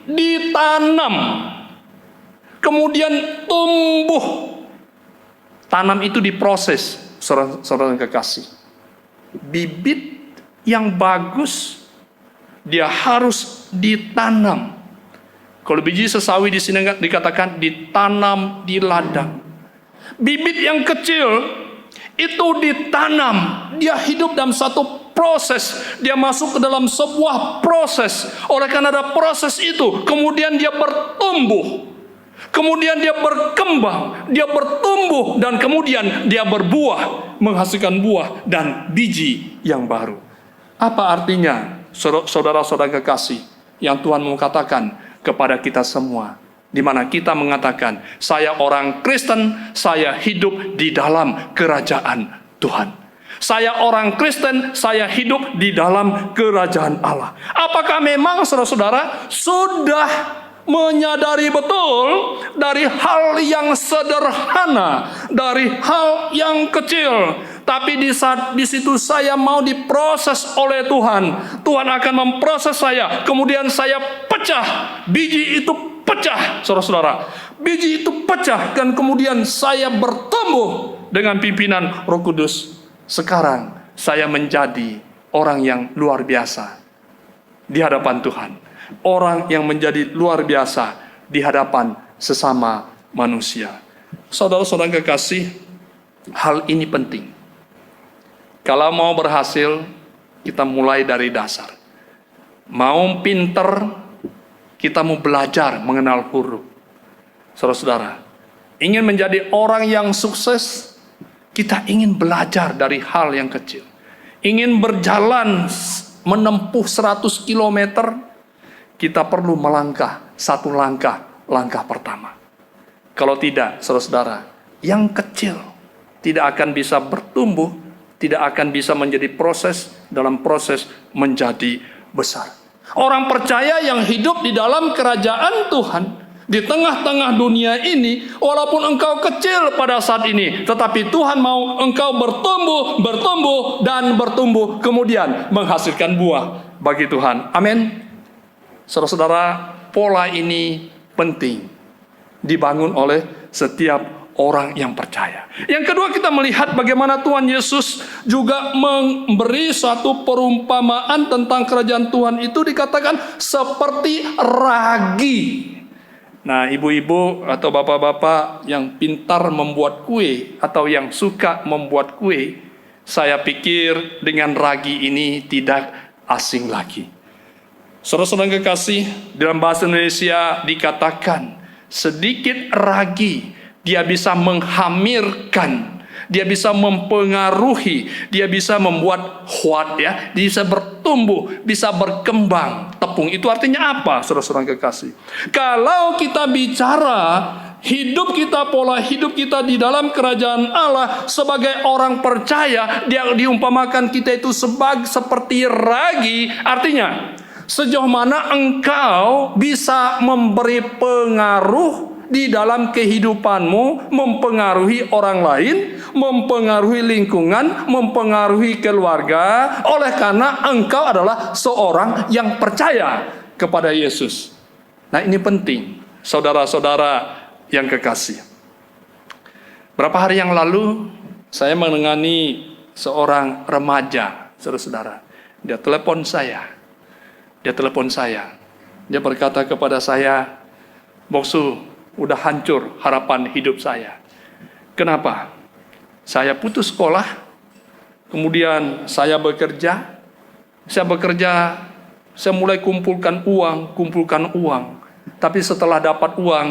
ditanam, kemudian tumbuh. Tanam itu diproses, saudara yang kekasih. Bibit yang bagus, dia harus ditanam. Kalau biji sesawi di sini dikatakan ditanam di ladang. Bibit yang kecil itu ditanam, dia hidup dalam satu proses, dia masuk ke dalam sebuah proses. Oleh karena ada proses itu, kemudian dia bertumbuh, kemudian dia berkembang, dia bertumbuh, dan kemudian dia berbuah, menghasilkan buah dan biji yang baru. Apa artinya, saudara-saudara kekasih, yang Tuhan mau katakan kepada kita semua, di mana kita mengatakan, saya orang Kristen, saya hidup di dalam kerajaan Tuhan. Saya orang Kristen, saya hidup di dalam kerajaan Allah. Apakah memang saudara-saudara sudah menyadari betul dari hal yang sederhana, dari hal yang kecil, tapi di saat di situ saya mau diproses oleh Tuhan. Tuhan akan memproses saya, kemudian saya pecah, biji itu pecah, saudara-saudara. Biji itu pecah, dan kemudian saya bertumbuh dengan pimpinan Roh Kudus. Sekarang saya menjadi orang yang luar biasa di hadapan Tuhan. Orang yang menjadi luar biasa di hadapan sesama manusia. Saudara-saudara kekasih, hal ini penting. Kalau mau berhasil, kita mulai dari dasar. Mau pinter, kita mau belajar mengenal huruf. Saudara-saudara, ingin menjadi orang yang sukses, kita ingin belajar dari hal yang kecil. Ingin berjalan menempuh 100 kilometer, kita perlu melangkah satu langkah pertama. Kalau tidak, saudara-saudara, yang kecil tidak akan bisa bertumbuh, tidak akan bisa menjadi proses dalam proses menjadi besar. Orang percaya yang hidup di dalam kerajaan Tuhan, di tengah-tengah dunia ini, walaupun engkau kecil pada saat ini, tetapi Tuhan mau engkau bertumbuh, dan bertumbuh, kemudian menghasilkan buah bagi Tuhan. Amin. Saudara-saudara, pola ini penting dibangun oleh setiap orang yang percaya. Yang kedua, kita melihat bagaimana Tuhan Yesus juga memberi satu perumpamaan tentang kerajaan Tuhan itu dikatakan seperti ragi. Nah, ibu-ibu atau bapak-bapak yang pintar membuat kue atau yang suka membuat kue, saya pikir dengan ragi ini tidak asing lagi. Saudara-saudara kekasih, dalam bahasa Indonesia dikatakan sedikit ragi, dia bisa menghamirkan, dia bisa mempengaruhi, dia bisa membuat huat, ya, dia bisa bertumbuh, bisa berkembang. Tepung itu artinya apa, saudara-saudara kekasih? Kalau kita bicara hidup kita, pola hidup kita di dalam kerajaan Allah sebagai orang percaya, dia diumpamakan kita itu seperti ragi, artinya sejauh mana engkau bisa memberi pengaruh di dalam kehidupanmu, mempengaruhi orang lain, mempengaruhi lingkungan, mempengaruhi keluarga, oleh karena engkau adalah seorang yang percaya kepada Yesus. Nah, ini penting, saudara-saudara yang kekasih. Berapa hari yang lalu, saya menangani seorang remaja, saudara-saudara. Dia telepon saya. Dia berkata kepada saya, "Boksu, udah hancur harapan hidup saya." Kenapa? Saya putus sekolah, kemudian saya bekerja, saya mulai kumpulkan uang. Tapi setelah dapat uang,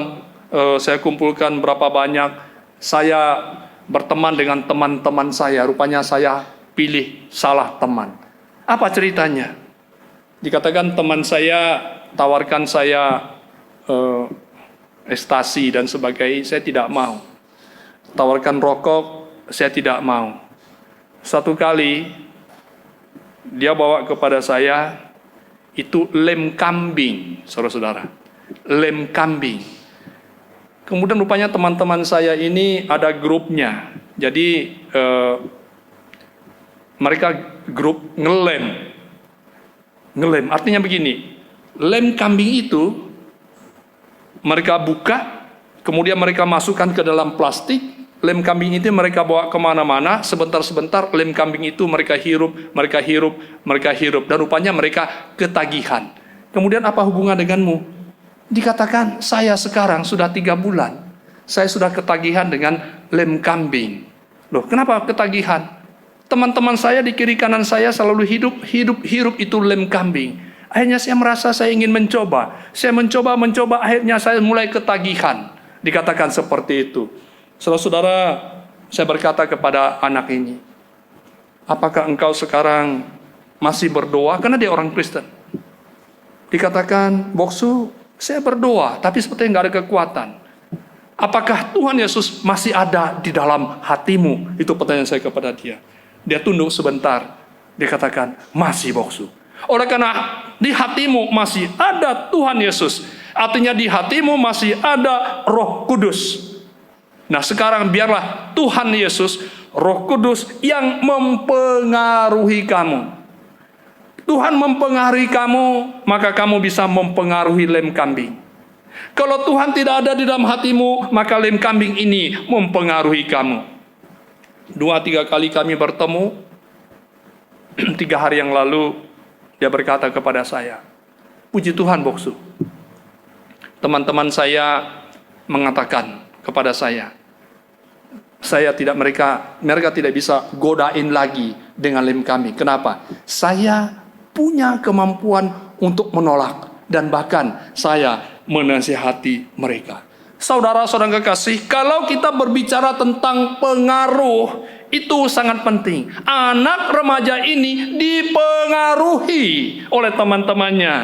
saya kumpulkan berapa banyak, saya berteman dengan teman-teman saya. Rupanya saya pilih salah teman. Apa ceritanya? Dikatakan teman saya tawarkan saya ekstasi dan sebagainya, saya tidak mau. Tawarkan rokok, saya tidak mau. Satu kali dia bawa kepada saya itu lem kambing, saudara-saudara. Lem kambing. Kemudian rupanya teman-teman saya ini ada grupnya. Jadi mereka grup ngelem. Ngelem artinya begini, lem kambing itu mereka buka, kemudian mereka masukkan ke dalam plastik. Lem kambing itu mereka bawa kemana-mana, sebentar-sebentar lem kambing itu mereka hirup, dan rupanya mereka ketagihan. Kemudian apa hubungan denganmu? Dikatakan, saya sekarang sudah 3 bulan, saya sudah ketagihan dengan lem kambing. Loh, kenapa ketagihan? Teman-teman saya di kiri kanan saya selalu hirup itu lem kambing. Akhirnya saya merasa saya ingin mencoba. Saya mencoba, akhirnya saya mulai ketagihan. Dikatakan seperti itu. Saudara-saudara, saya berkata kepada anak ini, apakah engkau sekarang masih berdoa? Karena dia orang Kristen. Dikatakan, Boksu, saya berdoa, tapi sepertinya nggak ada kekuatan. Apakah Tuhan Yesus masih ada di dalam hatimu? Itu pertanyaan saya kepada dia. Dia tunduk sebentar. Dia katakan, masih Boksu. Oleh karena di hatimu masih ada Tuhan Yesus, artinya di hatimu masih ada Roh Kudus. Nah sekarang biarlah Tuhan Yesus, Roh Kudus yang mempengaruhi kamu. Tuhan mempengaruhi kamu, maka kamu bisa mempengaruhi lem kambing. Kalau Tuhan tidak ada di dalam hatimu, maka lem kambing ini mempengaruhi kamu. 2-3 kali kami bertemu. 3 hari yang lalu dia berkata kepada saya, puji Tuhan Boksu, teman-teman saya mengatakan kepada saya mereka tidak bisa godain lagi dengan lem kambing. Kenapa? Saya punya kemampuan untuk menolak, dan bahkan saya menasihati mereka. Saudara-saudara kekasih, kalau kita berbicara tentang pengaruh, itu sangat penting. Anak remaja ini dipengaruhi oleh teman-temannya.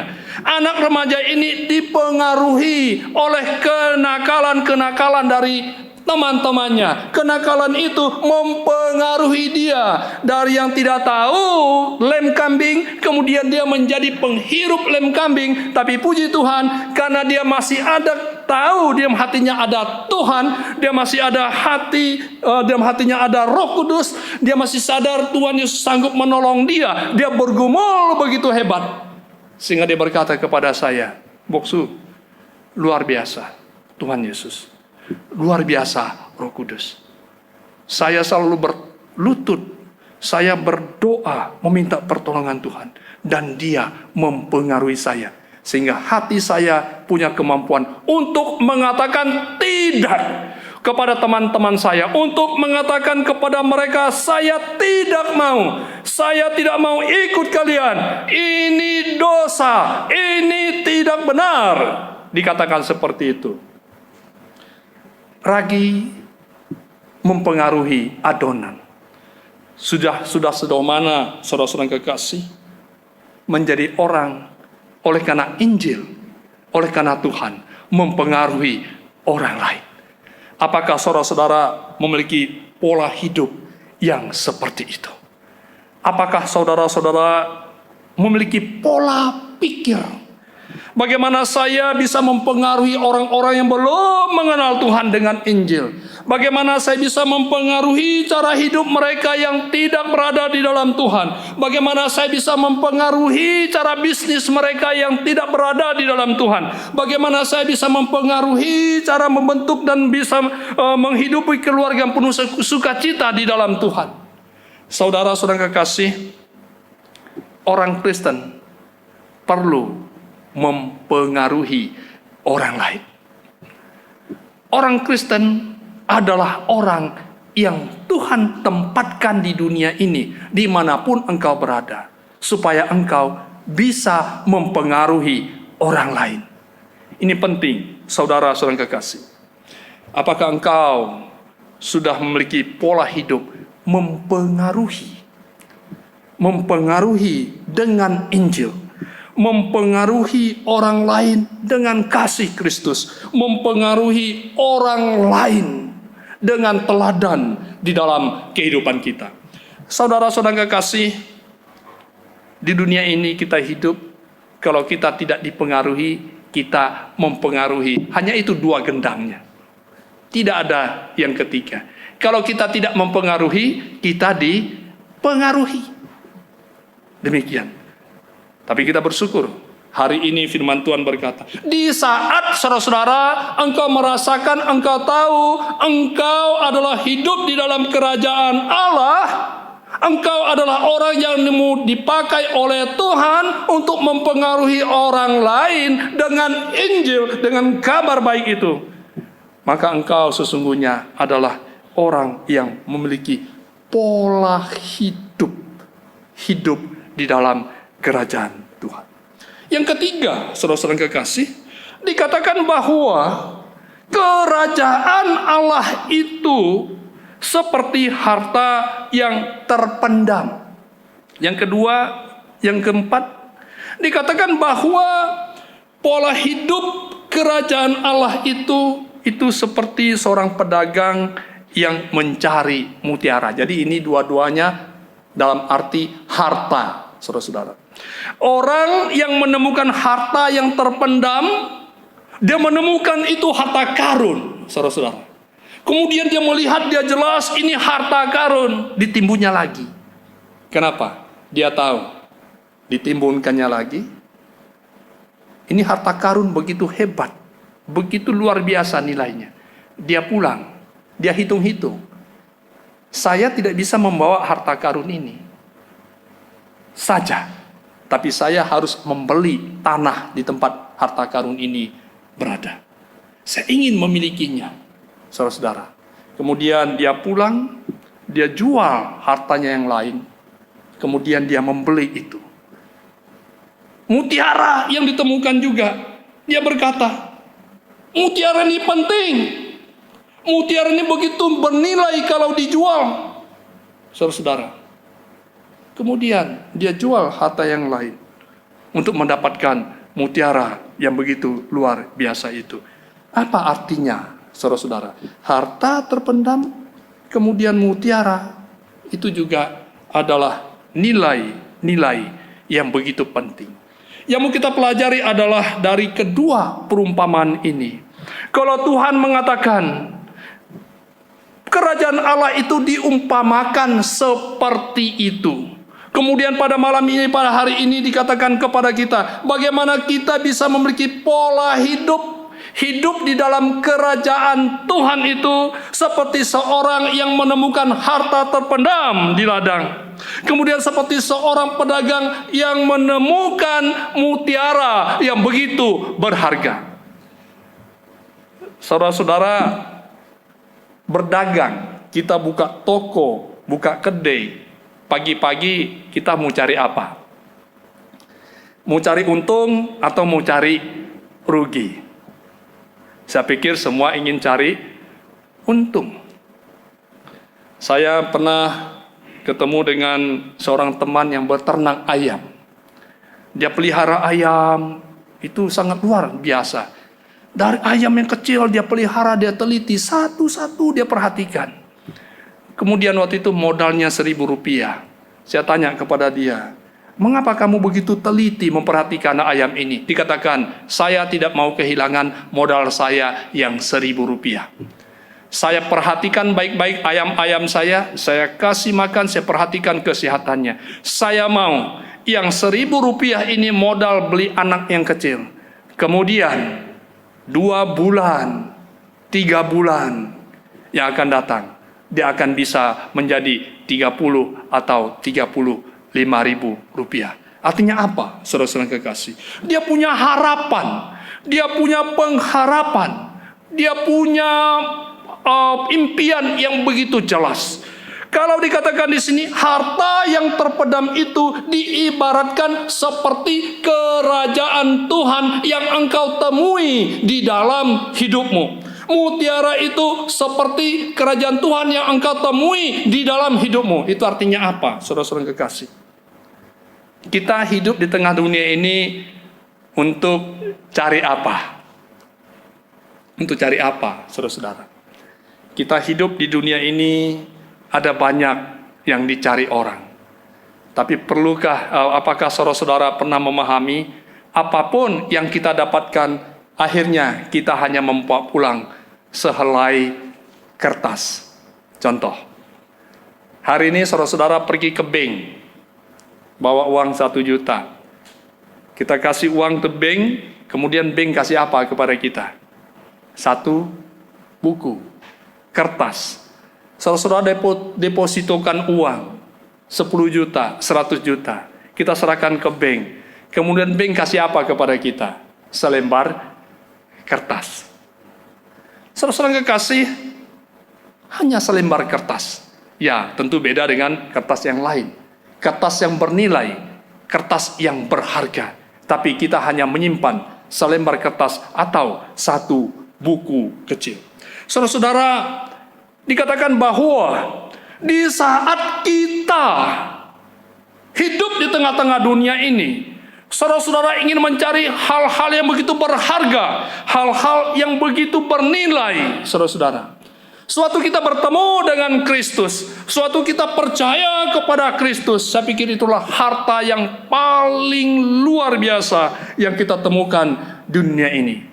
Anak remaja ini dipengaruhi oleh kenakalan-kenakalan dari teman-temannya. Kenakalan itu mempengaruhi dia. Dari yang tidak tahu lem kambing, kemudian dia menjadi penghirup lem kambing. Tapi puji Tuhan, karena dia masih ada tahu, dia hatinya ada Tuhan, dia masih ada dia hatinya ada Roh Kudus, dia masih sadar Tuhan Yesus sanggup menolong dia. Dia bergumul begitu hebat, sehingga dia berkata kepada saya, Boksu, luar biasa Tuhan Yesus, luar biasa Roh Kudus. Saya selalu berlutut, saya berdoa meminta pertolongan Tuhan, dan dia mempengaruhi saya, sehingga hati saya punya kemampuan untuk mengatakan tidak kepada teman-teman saya, untuk mengatakan kepada mereka, saya tidak mau ikut kalian, ini dosa, ini tidak benar. Dikatakan seperti itu. Ragi mempengaruhi adonan. Sudah sejauh mana saudara-saudara kekasih menjadi orang oleh karena Injil, oleh karena Tuhan, mempengaruhi orang lain. Apakah saudara-saudara memiliki pola hidup yang seperti itu? Apakah saudara-saudara memiliki pola pikir? Bagaimana saya bisa mempengaruhi orang-orang yang belum mengenal Tuhan dengan Injil? Bagaimana saya bisa mempengaruhi cara hidup mereka yang tidak berada di dalam Tuhan? Bagaimana saya bisa mempengaruhi cara bisnis mereka yang tidak berada di dalam Tuhan? Bagaimana saya bisa mempengaruhi cara membentuk dan bisa menghidupi keluarga yang penuh sukacita di dalam Tuhan? Saudara-saudara kekasih, orang Kristen perlu mempengaruhi orang lain. Orang Kristen adalah orang yang Tuhan tempatkan di dunia ini, dimanapun engkau berada, supaya engkau bisa mempengaruhi orang lain. Ini penting, saudara-saudara kekasih. Apakah engkau sudah memiliki pola hidup mempengaruhi dengan Injil, mempengaruhi orang lain dengan kasih Kristus, mempengaruhi orang lain dengan teladan di dalam kehidupan kita? Saudara-saudara kekasih, di dunia ini kita hidup, kalau kita tidak dipengaruhi, kita mempengaruhi. Hanya itu 2 gendangnya. Tidak ada yang ketiga. Kalau kita tidak mempengaruhi, kita dipengaruhi. Demikian. Tapi kita bersyukur. Hari ini firman Tuhan berkata, di saat saudara-saudara engkau merasakan, engkau tahu, engkau adalah hidup di dalam kerajaan Allah, engkau adalah orang yang dipakai oleh Tuhan untuk mempengaruhi orang lain dengan Injil, dengan kabar baik itu. Maka engkau sesungguhnya adalah orang yang memiliki pola hidup di dalam kerajaan Tuhan. Yang ketiga, saudara-saudara kekasih, dikatakan bahwa kerajaan Allah itu seperti harta yang terpendam. Yang kedua, yang keempat, dikatakan bahwa pola hidup kerajaan Allah itu seperti seorang pedagang yang mencari mutiara. Jadi ini dua-duanya dalam arti harta, saudara-saudara. Orang yang menemukan harta yang terpendam, dia menemukan itu harta karun, saudara-saudara. Kemudian dia melihat, dia jelas ini harta karun, ditimbunnya lagi. Kenapa? Dia tahu, ditimbunkannya lagi. Ini harta karun begitu hebat, begitu luar biasa nilainya. Dia pulang, dia hitung-hitung. Saya tidak bisa membawa harta karun ini saja, tapi saya harus membeli tanah di tempat harta karun ini berada. Saya ingin memilikinya, saudara-saudara. Kemudian dia pulang, dia jual hartanya yang lain. Kemudian dia membeli itu. Mutiara yang ditemukan juga. Dia berkata, mutiara ini penting. Mutiara ini begitu bernilai kalau dijual, saudara-saudara. Kemudian dia jual harta yang lain untuk mendapatkan mutiara yang begitu luar biasa itu. Apa artinya, saudara-saudara? Harta terpendam, kemudian mutiara, itu juga adalah nilai-nilai yang begitu penting. Yang mau kita pelajari adalah dari kedua perumpamaan ini. Kalau Tuhan mengatakan, kerajaan Allah itu diumpamakan seperti itu. Kemudian pada malam ini, pada hari ini dikatakan kepada kita, bagaimana kita bisa memiliki pola hidup di dalam kerajaan Tuhan itu seperti seorang yang menemukan harta terpendam di ladang. Kemudian seperti seorang pedagang yang menemukan mutiara yang begitu berharga. Saudara-saudara, berdagang, kita buka toko, buka kedai. Pagi-pagi kita mau cari apa? Mau cari untung atau mau cari rugi? Saya pikir semua ingin cari untung. Saya pernah ketemu dengan seorang teman yang berternak ayam. Dia pelihara ayam, itu sangat luar biasa. Dari ayam yang kecil dia pelihara, dia teliti, satu-satu dia perhatikan. Kemudian waktu itu modalnya Rp1.000. Saya tanya kepada dia, mengapa kamu begitu teliti memperhatikan ayam ini? Dikatakan, saya tidak mau kehilangan modal saya yang Rp1.000. Saya perhatikan baik-baik ayam-ayam saya kasih makan, saya perhatikan kesehatannya. Saya mau yang Rp1.000 ini modal beli anak yang kecil. Kemudian 2 bulan, 3 bulan yang akan datang, dia akan bisa menjadi 30 atau 35.000 rupiah. Artinya apa, saudara-saudara kekasih? Dia punya harapan, dia punya pengharapan, dia punya impian yang begitu jelas. Kalau dikatakan di sini, harta yang terpendam itu diibaratkan seperti kerajaan Tuhan yang engkau temui di dalam hidupmu. Mutiara itu seperti kerajaan Tuhan yang engkau temui di dalam hidupmu. Itu artinya apa, saudara-saudara kekasih? Kita hidup di tengah dunia ini untuk cari apa? Untuk cari apa, saudara-saudara? Kita hidup di dunia ini, ada banyak yang dicari orang. Tapi apakah saudara-saudara pernah memahami, apapun yang kita dapatkan, akhirnya kita hanya membawa pulang sehelai kertas. Contoh, hari ini saudara-saudara pergi ke bank, bawa uang 1 juta. Kita kasih uang ke bank, kemudian bank kasih apa kepada kita? 1 buku, kertas. Saudara-saudara depositokan uang 10 juta, 100 juta. Kita serahkan ke bank. Kemudian bank kasih apa kepada kita? Selembar kertas. Saudara-saudara kekasih, hanya selembar kertas. Ya, tentu beda dengan kertas yang lain. Kertas yang bernilai, kertas yang berharga. Tapi kita hanya menyimpan selembar kertas atau 1 buku kecil. Saudara-saudara, dikatakan bahwa di saat kita hidup di tengah-tengah dunia ini, saudara-saudara ingin mencari hal-hal yang begitu berharga, hal-hal yang begitu bernilai, saudara-saudara. Suatu kita bertemu dengan Kristus, suatu kita percaya kepada Kristus, saya pikir itulah harta yang paling luar biasa yang kita temukan di dunia ini.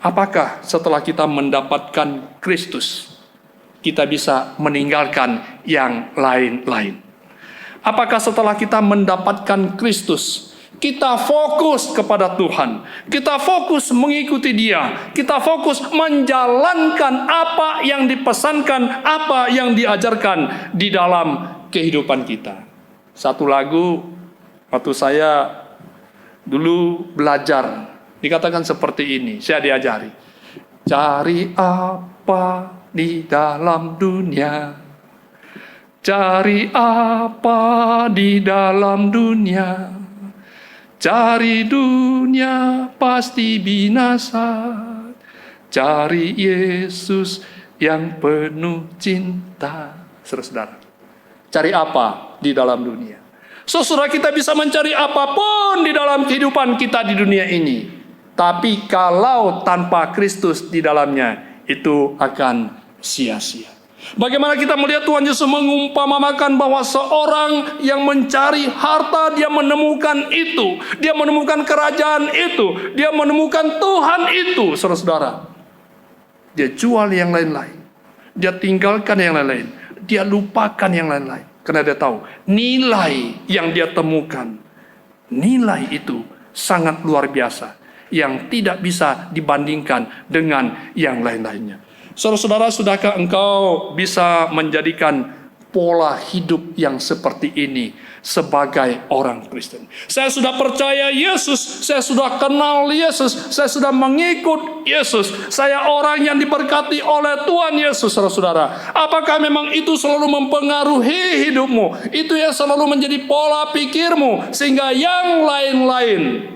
Apakah setelah kita mendapatkan Kristus, kita bisa meninggalkan yang lain-lain? Apakah setelah kita mendapatkan Kristus, kita fokus kepada Tuhan, kita fokus mengikuti Dia, kita fokus menjalankan apa yang dipesankan, apa yang diajarkan di dalam kehidupan kita? Satu lagu waktu saya dulu belajar dikatakan seperti ini, saya diajari, cari apa di dalam dunia, cari apa di dalam dunia, cari dunia pasti binasa, cari Yesus yang penuh cinta. Saudara-saudara, cari apa di dalam dunia? Saudara, kita bisa mencari apapun di dalam kehidupan kita di dunia ini, tapi kalau tanpa Kristus di dalamnya, itu akan sia-sia. Bagaimana kita melihat Tuhan Yesus mengumpamakan bahwa seorang yang mencari harta, dia menemukan itu, dia menemukan kerajaan itu, dia menemukan Tuhan itu, saudara-saudara. Dia jual yang lain-lain, dia tinggalkan yang lain-lain, dia lupakan yang lain-lain, karena dia tahu nilai yang dia temukan, nilai itu sangat luar biasa, yang tidak bisa dibandingkan dengan yang lain-lainnya. Saudara-saudara, sudahkah engkau bisa menjadikan pola hidup yang seperti ini sebagai orang Kristen? Saya sudah percaya Yesus, saya sudah kenal Yesus, saya sudah mengikut Yesus, saya orang yang diberkati oleh Tuhan Yesus, saudara-saudara. Apakah memang itu selalu mempengaruhi hidupmu? Itu yang selalu menjadi pola pikirmu, sehingga yang lain-lain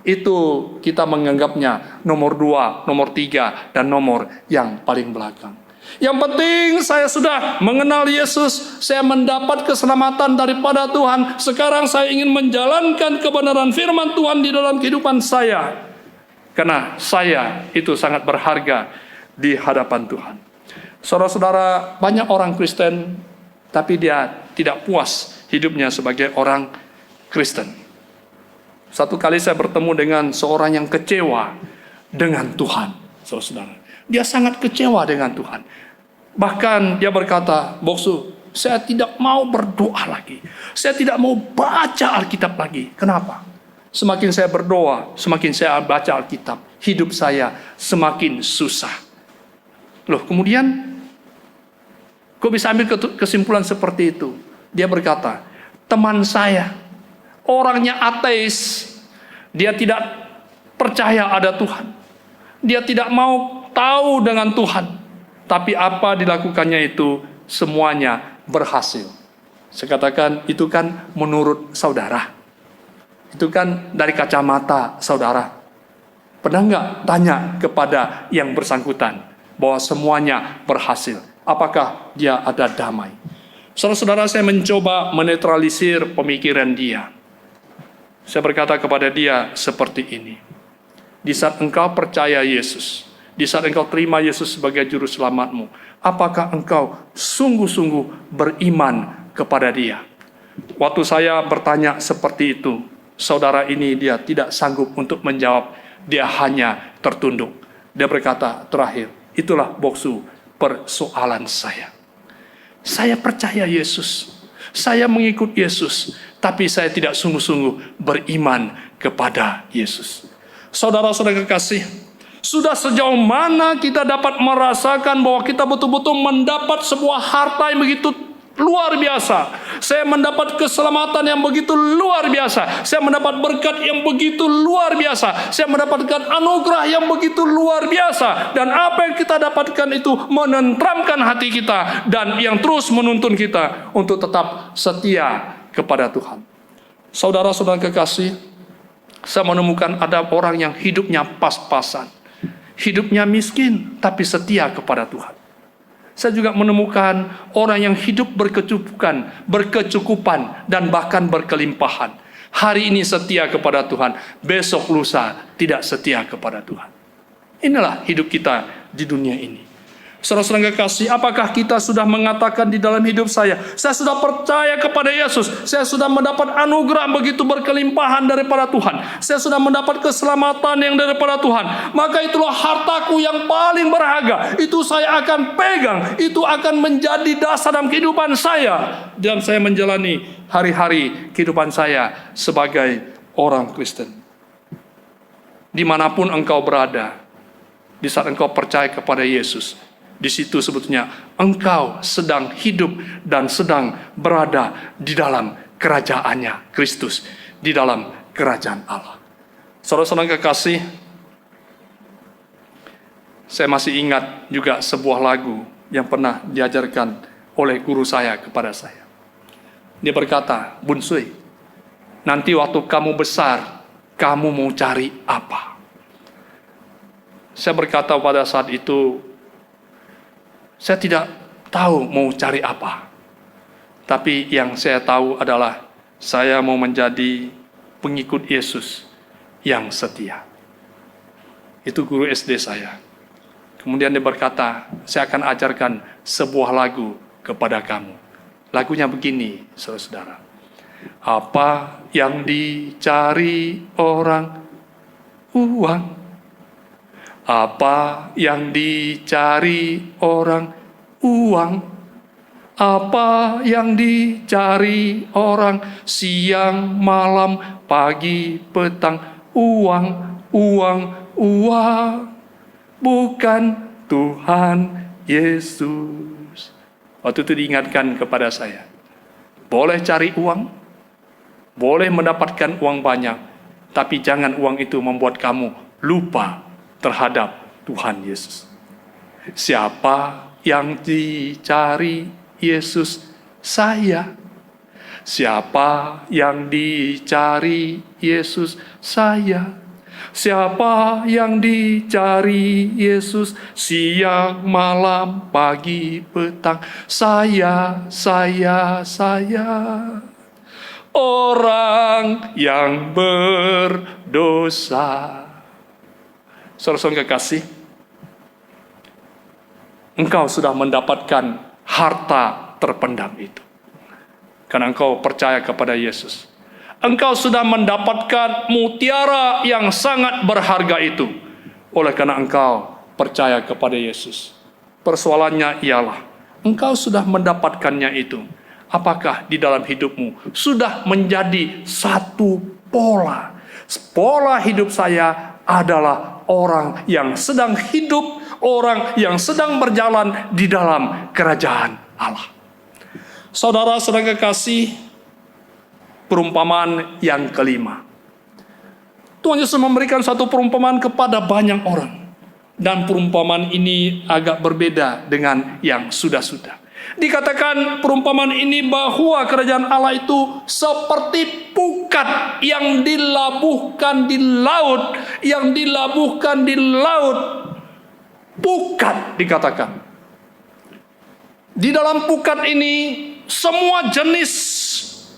itu kita menganggapnya nomor 2, nomor 3, dan nomor yang paling belakang. Yang penting saya sudah mengenal Yesus, saya mendapat keselamatan daripada Tuhan. Sekarang saya ingin menjalankan kebenaran firman Tuhan di dalam kehidupan saya, karena saya itu sangat berharga di hadapan Tuhan. Saudara-saudara, banyak orang Kristen, tapi dia tidak puas hidupnya sebagai orang Kristen. Satu kali saya bertemu dengan seorang yang kecewa dengan Tuhan, saudara-saudara. Dia sangat kecewa dengan Tuhan. Bahkan dia berkata, "Boksu, saya tidak mau berdoa lagi. Saya tidak mau baca Alkitab lagi." Kenapa? Semakin saya berdoa, semakin saya baca Alkitab, hidup saya semakin susah. Loh, kemudian kok bisa ambil kesimpulan seperti itu? Dia berkata, teman saya, orangnya ateis, dia tidak percaya ada Tuhan, dia tidak mau tahu dengan Tuhan, tapi apa dilakukannya itu semuanya berhasil. Saya katakan, itu kan menurut saudara, itu kan dari kacamata saudara. Pernah nggak tanya kepada yang bersangkutan bahwa semuanya berhasil? Apakah dia ada damai? Saudara-saudara, saya mencoba menetralisir pemikiran dia. Saya berkata kepada dia seperti ini. Di saat engkau percaya Yesus, di saat engkau terima Yesus sebagai juru selamatmu, apakah engkau sungguh-sungguh beriman kepada Dia? Waktu saya bertanya seperti itu, saudara ini dia tidak sanggup untuk menjawab. Dia hanya tertunduk. Dia berkata terakhir, Itulah boksu persoalan saya. Saya percaya Yesus. Saya mengikut Yesus. Tapi saya tidak sungguh-sungguh beriman kepada Yesus. Saudara-saudara kekasih, sudah sejauh mana kita dapat merasakan bahwa kita betul-betul mendapat sebuah harta yang begitu luar biasa. Saya mendapat keselamatan yang begitu luar biasa. Saya mendapat berkat yang begitu luar biasa. Saya mendapatkan anugerah yang begitu luar biasa. Dan apa yang kita dapatkan itu menenteramkan hati kita. Dan yang terus menuntun kita untuk tetap setia kepada Tuhan. Saudara-saudara kekasih, saya menemukan ada orang yang hidupnya pas-pasan. Hidupnya miskin, tapi setia kepada Tuhan. Saya juga menemukan orang yang hidup berkecukupan, dan bahkan berkelimpahan. Hari ini setia kepada Tuhan, besok lusa tidak setia kepada Tuhan. Inilah hidup kita di dunia ini. Saudara-saudara kekasih, apakah kita sudah mengatakan di dalam hidup saya sudah percaya kepada Yesus, saya sudah mendapat anugerah begitu berkelimpahan daripada Tuhan, saya sudah mendapat keselamatan yang daripada Tuhan, maka itulah hartaku yang paling berharga, itu saya akan pegang, itu akan menjadi dasar dalam kehidupan saya, dan saya menjalani hari-hari kehidupan saya sebagai orang Kristen. Dimanapun engkau berada, di saat engkau percaya kepada Yesus, di situ sebetulnya engkau sedang hidup dan sedang berada di dalam kerajaannya Kristus, di dalam kerajaan Allah. Saudara-saudara kekasih, saya masih ingat juga sebuah lagu yang pernah diajarkan oleh guru saya kepada saya. Dia berkata, "Bun Sui, nanti waktu kamu besar, kamu mau cari apa?" Saya berkata pada saat itu, saya tidak tahu mau cari apa. Tapi yang saya tahu adalah saya mau menjadi pengikut Yesus yang setia. Itu guru SD saya. Kemudian dia berkata, saya akan ajarkan sebuah lagu kepada kamu. Lagunya begini, saudara-saudara. Apa yang dicari orang? Uang. Apa yang dicari orang? Uang. Apa yang dicari orang? Siang, malam, pagi, petang. Uang, uang, uang. Bukan Tuhan Yesus. Waktu itu diingatkan kepada saya. Boleh cari uang, boleh mendapatkan uang banyak, tapi jangan uang itu membuat kamu lupa terhadap Tuhan Yesus. Siapa yang dicari Yesus? Saya. Siapa yang dicari Yesus? Saya. Siapa yang dicari Yesus? Siang, malam, pagi, petang. Saya. Orang yang berdosa. Saudara-saudara kekasih, engkau sudah mendapatkan harta terpendam itu. Karena engkau percaya kepada Yesus. Engkau sudah mendapatkan mutiara yang sangat berharga itu. Oleh karena engkau percaya kepada Yesus. Persoalannya ialah, engkau sudah mendapatkannya itu. Apakah di dalam hidupmu sudah menjadi satu pola? Pola hidup saya adalah orang yang sedang hidup, orang yang sedang berjalan di dalam kerajaan Allah. Saudara-saudara kekasih, perumpamaan yang kelima. Tuhan Yesus memberikan satu perumpamaan kepada banyak orang. Dan perumpamaan ini agak berbeda dengan yang sudah-sudah. Dikatakan perumpamaan ini bahwa kerajaan Allah itu seperti pukat yang dilabuhkan di laut. Yang dilabuhkan di laut. Pukat dikatakan. Di dalam pukat ini semua jenis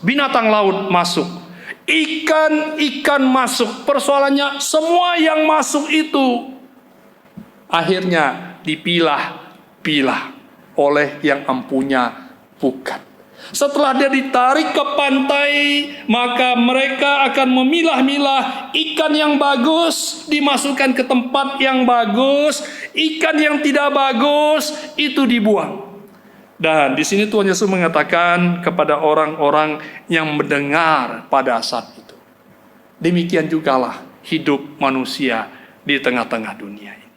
binatang laut masuk. Ikan-ikan masuk. Persoalannya semua yang masuk itu akhirnya dipilah-pilah oleh yang empunya pukat. Setelah dia ditarik ke pantai, maka mereka akan memilah-milah ikan yang bagus, dimasukkan ke tempat yang bagus, ikan yang tidak bagus itu dibuang. Dan di sini Tuhan Yesus mengatakan kepada orang-orang yang mendengar pada saat itu, demikian jugalah hidup manusia di tengah-tengah dunia ini.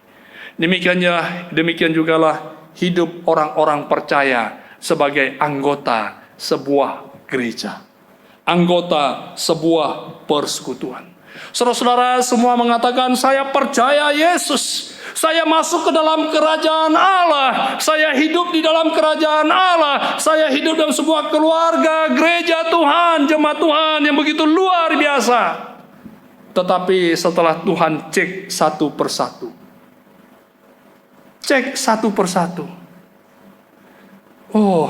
Demikian jugalah hidup orang-orang percaya sebagai anggota sebuah gereja, anggota sebuah persekutuan. Saudara-saudara semua mengatakan, saya percaya Yesus, saya masuk ke dalam kerajaan Allah, saya hidup di dalam kerajaan Allah, saya hidup dalam sebuah keluarga, gereja Tuhan, jemaat Tuhan yang begitu luar biasa. Tetapi setelah Tuhan cek satu persatu, oh,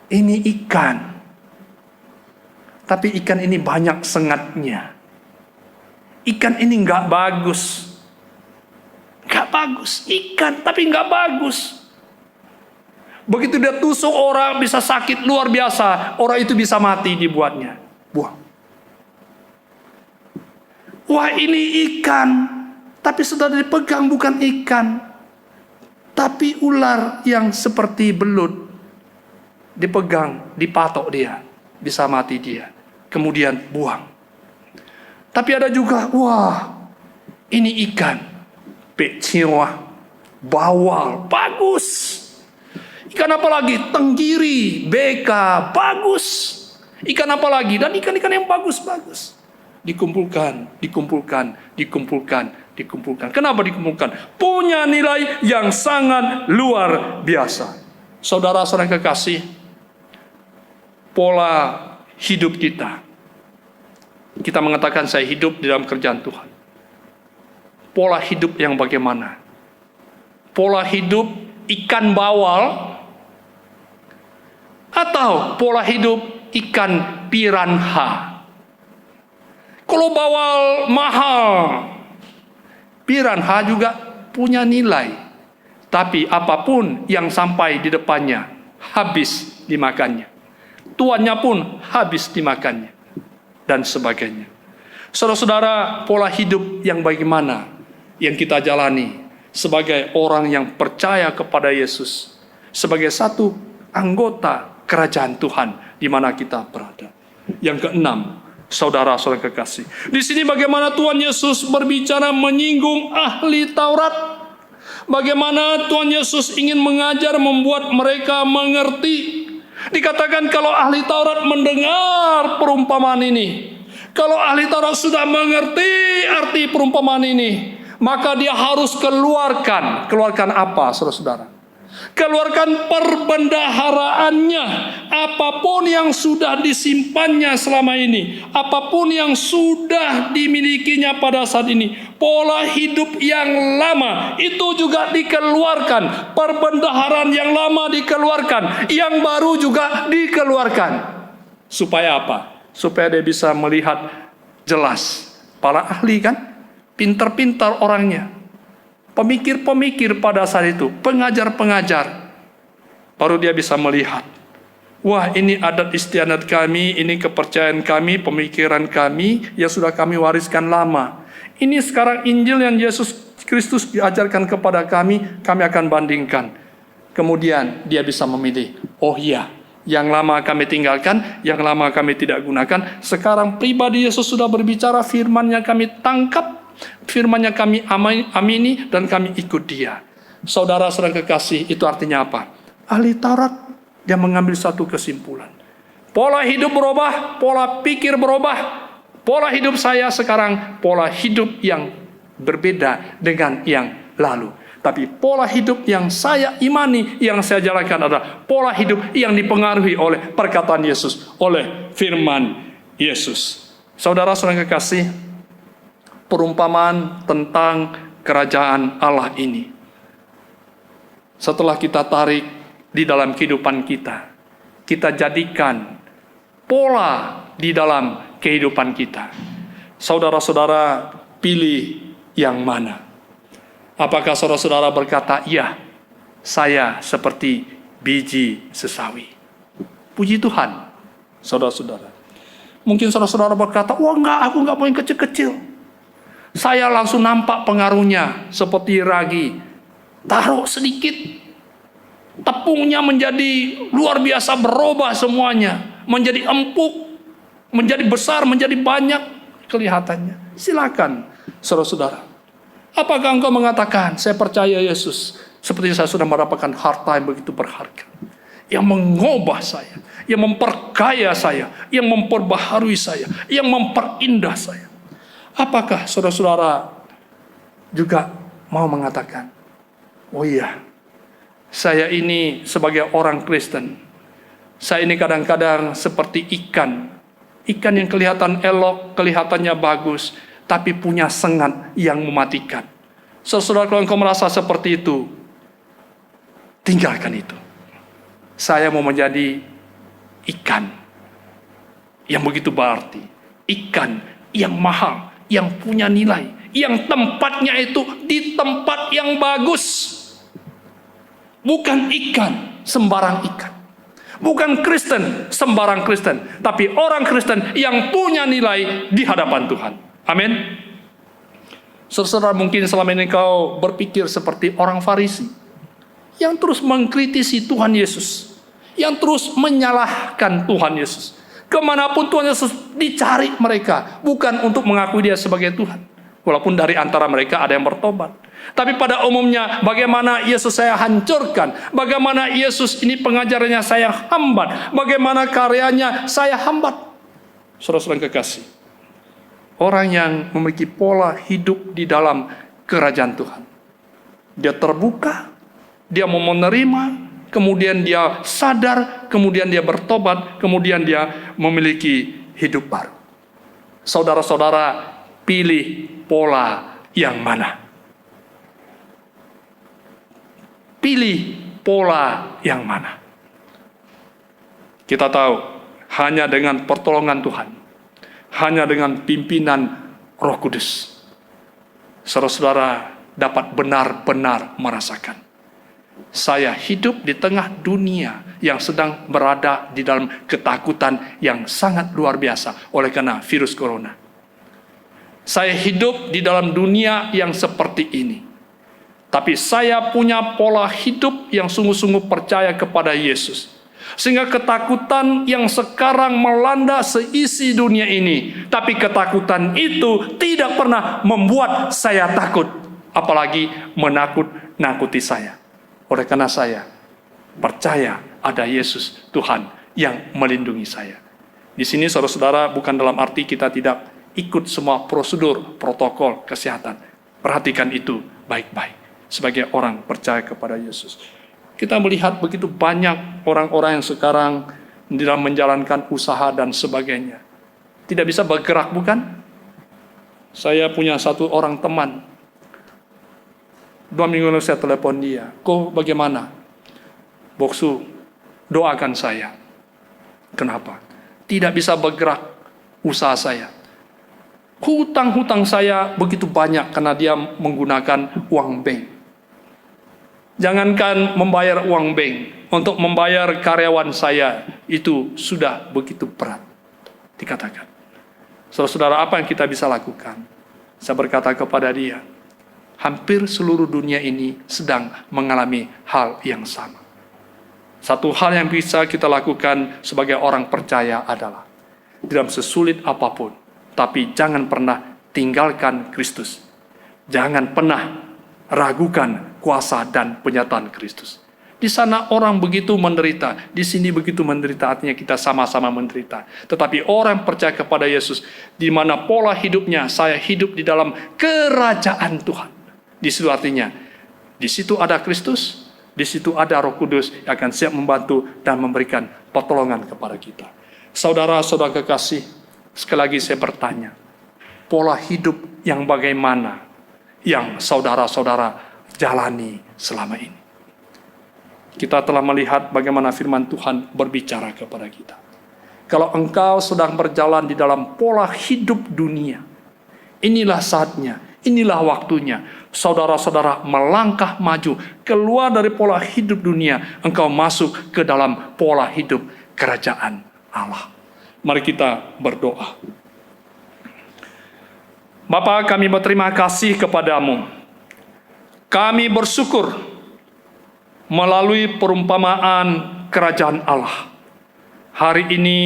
ini ikan, tapi ikan ini banyak sengatnya. Ikan ini nggak bagus, ikan tapi nggak bagus. Begitu dia tusuk orang bisa sakit luar biasa, orang itu bisa mati dibuatnya, buang. Wah, ini ikan, tapi sudah dipegang bukan ikan, tapi ular yang seperti belut. Dipegang, dipatok dia, bisa mati dia, kemudian buang. Tapi ada juga, wah, ini ikan, peciwa, bawal, bagus. Ikan apa lagi? Tenggiri, beka, bagus. Ikan apa lagi? Dan ikan-ikan yang bagus-bagus. Dikumpulkan. Kenapa dikumpulkan? Punya nilai yang sangat luar biasa. Saudara-saudara kekasih, pola hidup kita mengatakan saya hidup di dalam kerjaan Tuhan. Pola hidup yang bagaimana? Pola hidup ikan bawal atau pola hidup ikan piranha? Kalau bawal mahal, piranha juga punya nilai. Tapi apapun yang sampai di depannya habis dimakannya. Tuannya pun habis dimakannya. Dan sebagainya. Saudara-saudara, pola hidup yang bagaimana yang kita jalani sebagai orang yang percaya kepada Yesus, sebagai satu anggota kerajaan Tuhan di mana kita berada. Yang keenam, saudara-saudara kekasih, di sini bagaimana Tuhan Yesus berbicara menyinggung ahli Taurat. Bagaimana Tuhan Yesus ingin mengajar, membuat mereka mengerti. Dikatakan kalau ahli Taurat mendengar perumpamaan ini, kalau ahli Taurat sudah mengerti arti perumpamaan ini, maka dia harus keluarkan apa, saudara-saudara? Keluarkan perbendaharaannya, apapun yang sudah disimpannya selama ini, apapun yang sudah dimilikinya pada saat ini, pola hidup yang lama itu juga dikeluarkan, perbendaharaan yang lama dikeluarkan, yang baru juga dikeluarkan. Supaya apa? Supaya dia bisa melihat jelas. Para ahli kan, pintar-pintar orangnya. Pemikir-pemikir pada saat itu, pengajar-pengajar, baru dia bisa melihat, wah, ini adat istiadat kami, ini kepercayaan kami, pemikiran kami yang sudah kami wariskan lama. Ini sekarang Injil yang Yesus Kristus diajarkan kepada kami akan bandingkan. Kemudian dia bisa memilih, oh iya, yang lama kami tinggalkan, yang lama kami tidak gunakan. Sekarang pribadi Yesus sudah berbicara, firman-Nya kami tangkap, firman-Nya kami amini, dan kami ikut dia. Saudara-saudara kekasih, itu artinya apa? Ahli Taurat, dia mengambil satu kesimpulan. Pola hidup berubah, pola pikir berubah. Pola hidup saya sekarang, pola hidup yang berbeda dengan yang lalu. Tapi pola hidup yang saya imani, yang saya jalankan adalah pola hidup yang dipengaruhi oleh perkataan Yesus, oleh firman Yesus. Saudara-saudara kekasih, perumpamaan tentang kerajaan Allah ini, setelah kita tarik di dalam kehidupan kita, kita jadikan pola di dalam kehidupan kita. Saudara-saudara, pilih yang mana? Apakah saudara-saudara berkata, ya, saya seperti biji sesawi? Puji Tuhan, saudara-saudara. Mungkin saudara-saudara berkata, wah enggak, aku enggak mau yang kecil-kecil. Saya langsung nampak pengaruhnya seperti ragi. Taruh sedikit, tepungnya menjadi luar biasa, berubah semuanya. Menjadi empuk, menjadi besar, menjadi banyak kelihatannya. Silakan, saudara-saudara. Apakah engkau mengatakan, saya percaya Yesus, seperti saya sudah mendapatkan harta yang begitu berharga, yang mengubah saya, yang memperkaya saya, yang memperbaharui saya, yang memperindah saya. Apakah saudara-saudara juga mau mengatakan, oh iya, saya ini sebagai orang Kristen, saya ini kadang-kadang seperti ikan yang kelihatan elok, kelihatannya bagus, tapi punya sengat yang mematikan. Saudara, kalau engkau merasa seperti itu, tinggalkan itu. Saya mau menjadi ikan yang begitu berarti, ikan yang mahal, yang punya nilai, yang tempatnya itu di tempat yang bagus. Bukan ikan sembarang ikan, bukan Kristen sembarang Kristen, tapi orang Kristen yang punya nilai di hadapan Tuhan. Amin. Saudara, mungkin selama ini kau berpikir seperti orang Farisi yang terus mengkritisi Tuhan Yesus, yang terus menyalahkan Tuhan Yesus. Kemanapun Tuhan Yesus dicari mereka, bukan untuk mengakui dia sebagai Tuhan. Walaupun dari antara mereka ada yang bertobat. Tapi pada umumnya, bagaimana Yesus saya hancurkan, bagaimana Yesus ini pengajarannya saya hambat, bagaimana karyanya saya hambat. Saudara-saudara kekasih, orang yang memiliki pola hidup di dalam kerajaan Tuhan, dia terbuka, dia mau menerima, kemudian dia sadar, kemudian dia bertobat, kemudian dia memiliki hidup baru. Saudara-saudara, pilih pola yang mana? Pilih pola yang mana? Kita tahu, hanya dengan pertolongan Tuhan, hanya dengan pimpinan Roh Kudus, saudara-saudara dapat benar-benar merasakan, saya hidup di tengah dunia yang sedang berada di dalam ketakutan yang sangat luar biasa oleh karena virus corona. Saya hidup di dalam dunia yang seperti ini, tapi saya punya pola hidup yang sungguh-sungguh percaya kepada Yesus, sehingga ketakutan yang sekarang melanda seisi dunia ini, tapi ketakutan itu tidak pernah membuat saya takut, apalagi menakut-nakuti saya. Oleh karena saya percaya ada Yesus Tuhan yang melindungi saya. Di sini saudara-saudara, bukan dalam arti kita tidak ikut semua prosedur, protokol kesehatan. Perhatikan itu baik-baik sebagai orang percaya kepada Yesus. Kita melihat begitu banyak orang-orang yang sekarang dalam menjalankan usaha dan sebagainya tidak bisa bergerak, bukan? Saya punya satu orang teman, 2 minggu lalu saya telepon dia, kok bagaimana? Boksu, doakan saya. Kenapa? Tidak bisa bergerak usaha saya. Hutang-hutang saya begitu banyak karena dia menggunakan uang bank. Jangankan membayar uang bank, untuk membayar karyawan saya itu sudah begitu berat, dikatakan. Saudara-saudara, apa yang kita bisa lakukan? Saya berkata kepada dia, hampir seluruh dunia ini sedang mengalami hal yang sama. Satu hal yang bisa kita lakukan sebagai orang percaya adalah, dalam sesulit apapun, tapi jangan pernah tinggalkan Kristus. Jangan pernah ragukan kuasa dan penyertaan Kristus. Di sana orang begitu menderita, di sini begitu menderita, artinya kita sama-sama menderita. Tetapi orang percaya kepada Yesus, di mana pola hidupnya, saya hidup di dalam kerajaan Tuhan. Di situ artinya, di situ ada Kristus, di situ ada Roh Kudus yang akan siap membantu dan memberikan pertolongan kepada kita. Saudara-saudara kekasih, sekali lagi saya bertanya, pola hidup yang bagaimana yang saudara-saudara jalani selama ini? Kita telah melihat bagaimana firman Tuhan berbicara kepada kita. Kalau engkau sedang berjalan di dalam pola hidup dunia, inilah saatnya, inilah waktunya. Saudara-saudara melangkah maju, keluar dari pola hidup dunia, engkau masuk ke dalam pola hidup kerajaan Allah. Mari kita berdoa. Bapa, kami berterima kasih kepadamu. Kami bersyukur melalui perumpamaan kerajaan Allah. Hari ini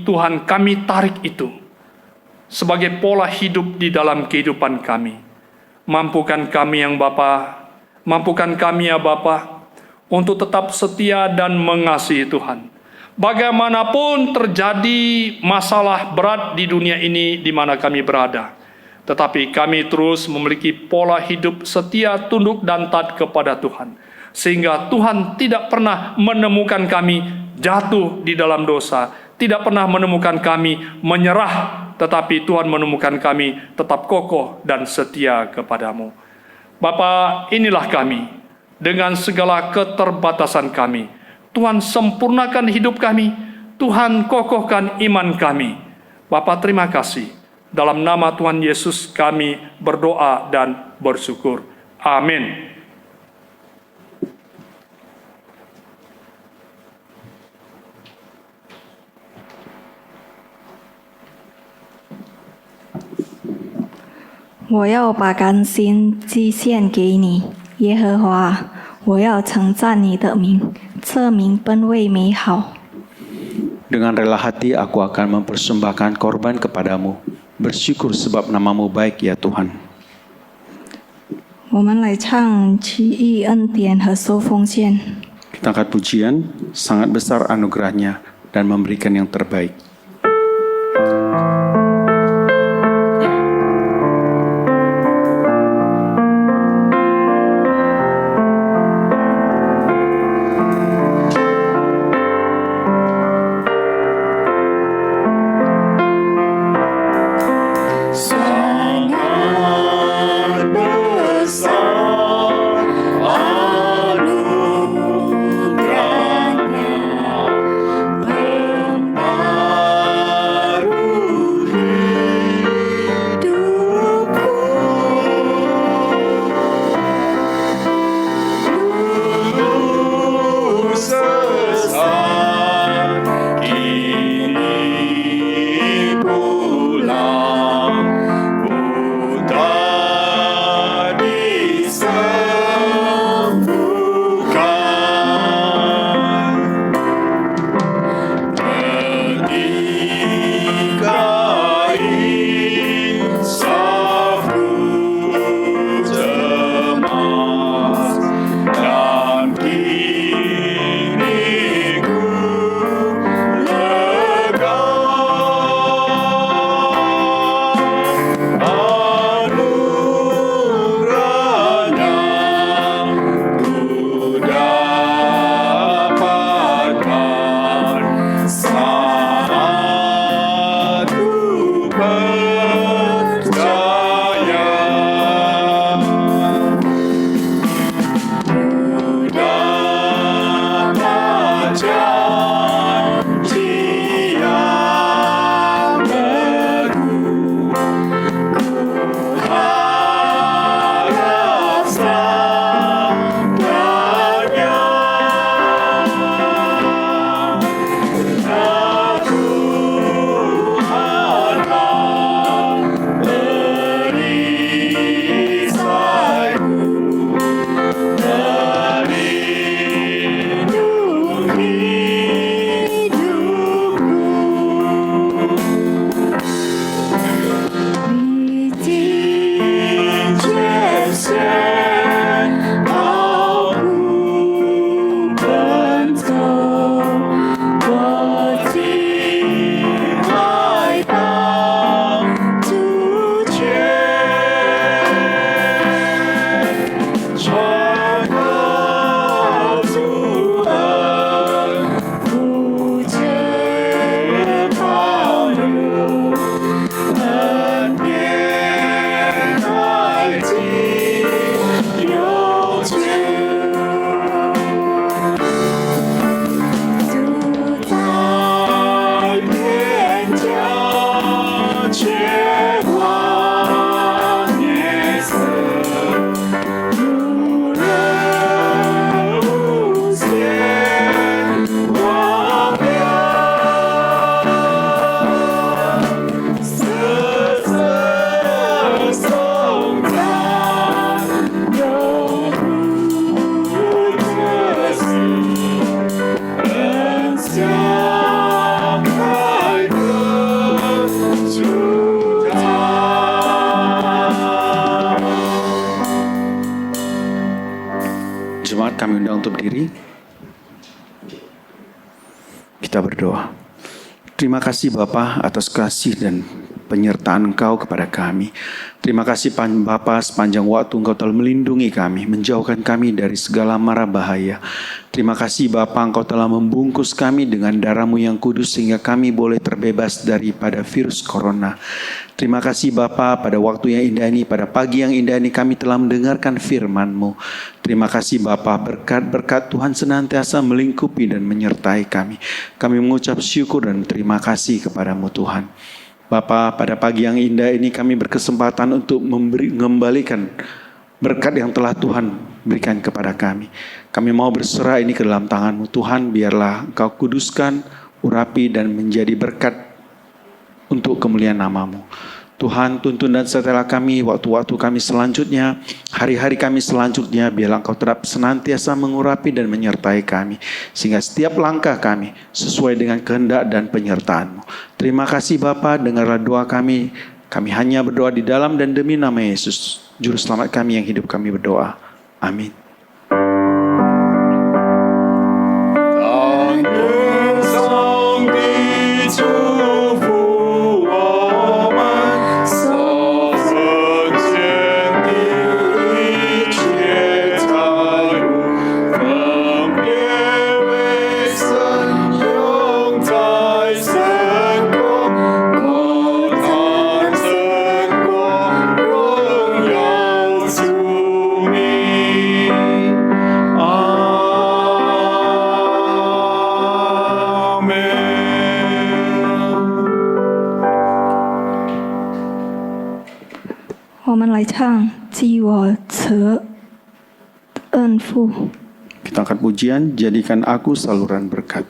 Tuhan kami tarik itu sebagai pola hidup di dalam kehidupan kami. Mampukan kami yang Bapa, mampukan kami ya Bapa, untuk tetap setia dan mengasihi Tuhan. Bagaimanapun terjadi masalah berat di dunia ini di mana kami berada, tetapi kami terus memiliki pola hidup setia, tunduk dan taat kepada Tuhan. Sehingga Tuhan tidak pernah menemukan kami jatuh di dalam dosa, tidak pernah menemukan kami menyerah, tetapi Tuhan menemukan kami tetap kokoh dan setia kepadamu. Bapa, inilah kami dengan segala keterbatasan kami. Tuhan sempurnakan hidup kami, Tuhan kokohkan iman kami. Bapa, terima kasih. Dalam nama Tuhan Yesus kami berdoa dan bersyukur. Amin.我要把甘心祭献给你，耶和华，我要称赞你的名，这名本为美好。 Dengan rela hati aku akan mempersembahkan korban kepadamu. Bersyukur sebab namamu baik ya Tuhan. 我们来唱奇异恩典和收奉献。 Kita angkat pujian, sangat besar anugerahnya dan memberikan yang terbaik. Anugerahnya Jemaat kami undang untuk berdiri. Kita berdoa. Terima kasih Bapa atas kasih dan penyertaan Engkau kepada kami. Terima kasih Bapa, sepanjang waktu Engkau telah melindungi kami, menjauhkan kami dari segala mara bahaya. Terima kasih Bapa, Engkau telah membungkus kami dengan darah-Mu yang kudus sehingga kami boleh terbebas daripada virus corona. Terima kasih Bapa, pada waktu yang indah ini, pada pagi yang indah ini kami telah mendengarkan firman-Mu. Terima kasih Bapa, berkat-berkat Tuhan senantiasa melingkupi dan menyertai kami. Kami mengucap syukur dan terima kasih kepada-Mu Tuhan. Bapa, pada pagi yang indah ini kami berkesempatan untuk mengembalikan berkat yang telah Tuhan berikan kepada kami. Kami mau berserah ini ke dalam tangan-Mu Tuhan, biarlah Engkau kuduskan, urapi dan menjadi berkat untuk kemuliaan nama-Mu. Tuhan, tuntun dan sertalah kami waktu-waktu kami selanjutnya, hari-hari kami selanjutnya, biarlah Engkau tetap senantiasa mengurapi dan menyertai kami, sehingga setiap langkah kami sesuai dengan kehendak dan penyertaan-Mu. Terima kasih Bapa, dengarlah doa kami. Kami hanya berdoa di dalam dan demi nama Yesus, Juru Selamat kami yang hidup kami berdoa. Amin. Kita angkat pujian, jadikan aku saluran berkat.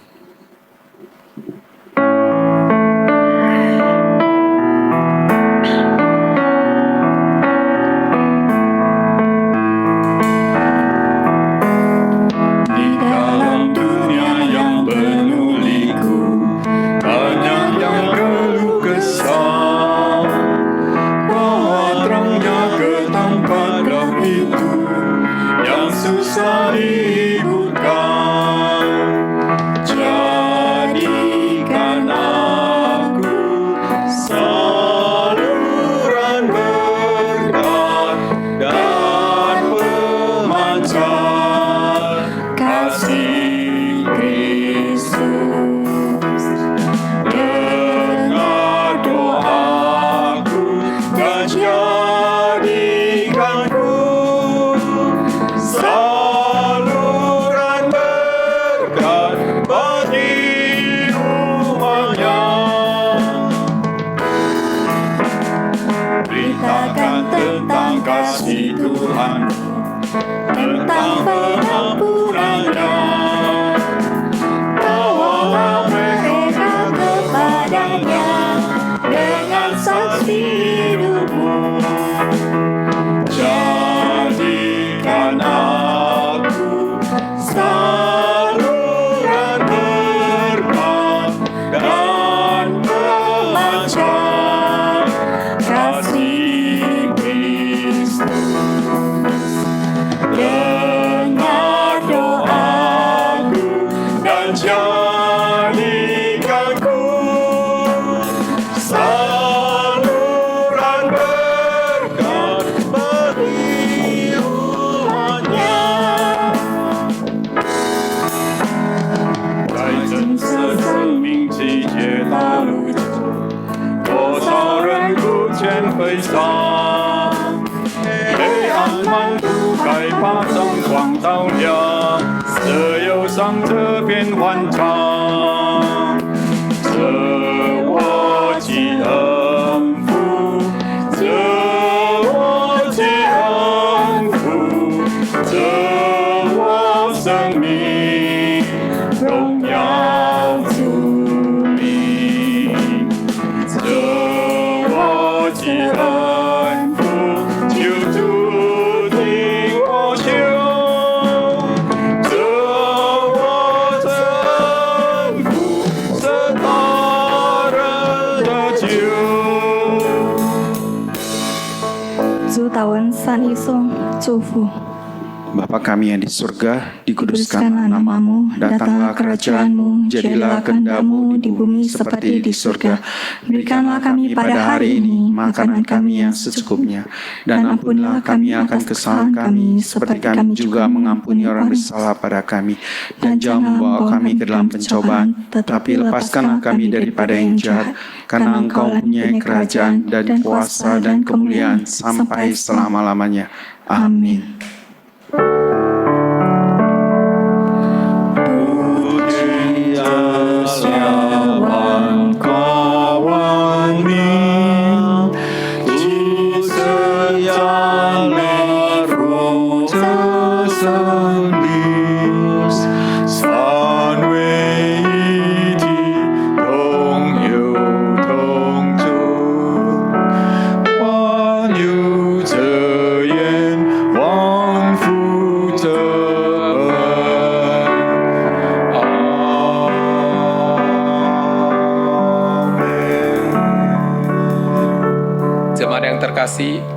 Bapa kami yang di surga, Dikuduskanlah namamu, datanglah kerajaanmu, jadilah kehendak-mu di bumi seperti di surga. Berikanlah kami pada hari ini makanan kami yang secukupnya, dan ampunilah kami akan kesalahan kami, seperti kami juga mengampuni orang bersalah pada kami. Dan jangan membawa kami ke dalam pencobaan, tetapi lepaskanlah kami daripada yang jahat, karena Engkau mempunyai kerajaan dan kuasa dan kemuliaan sampai selama-lamanya. Amin.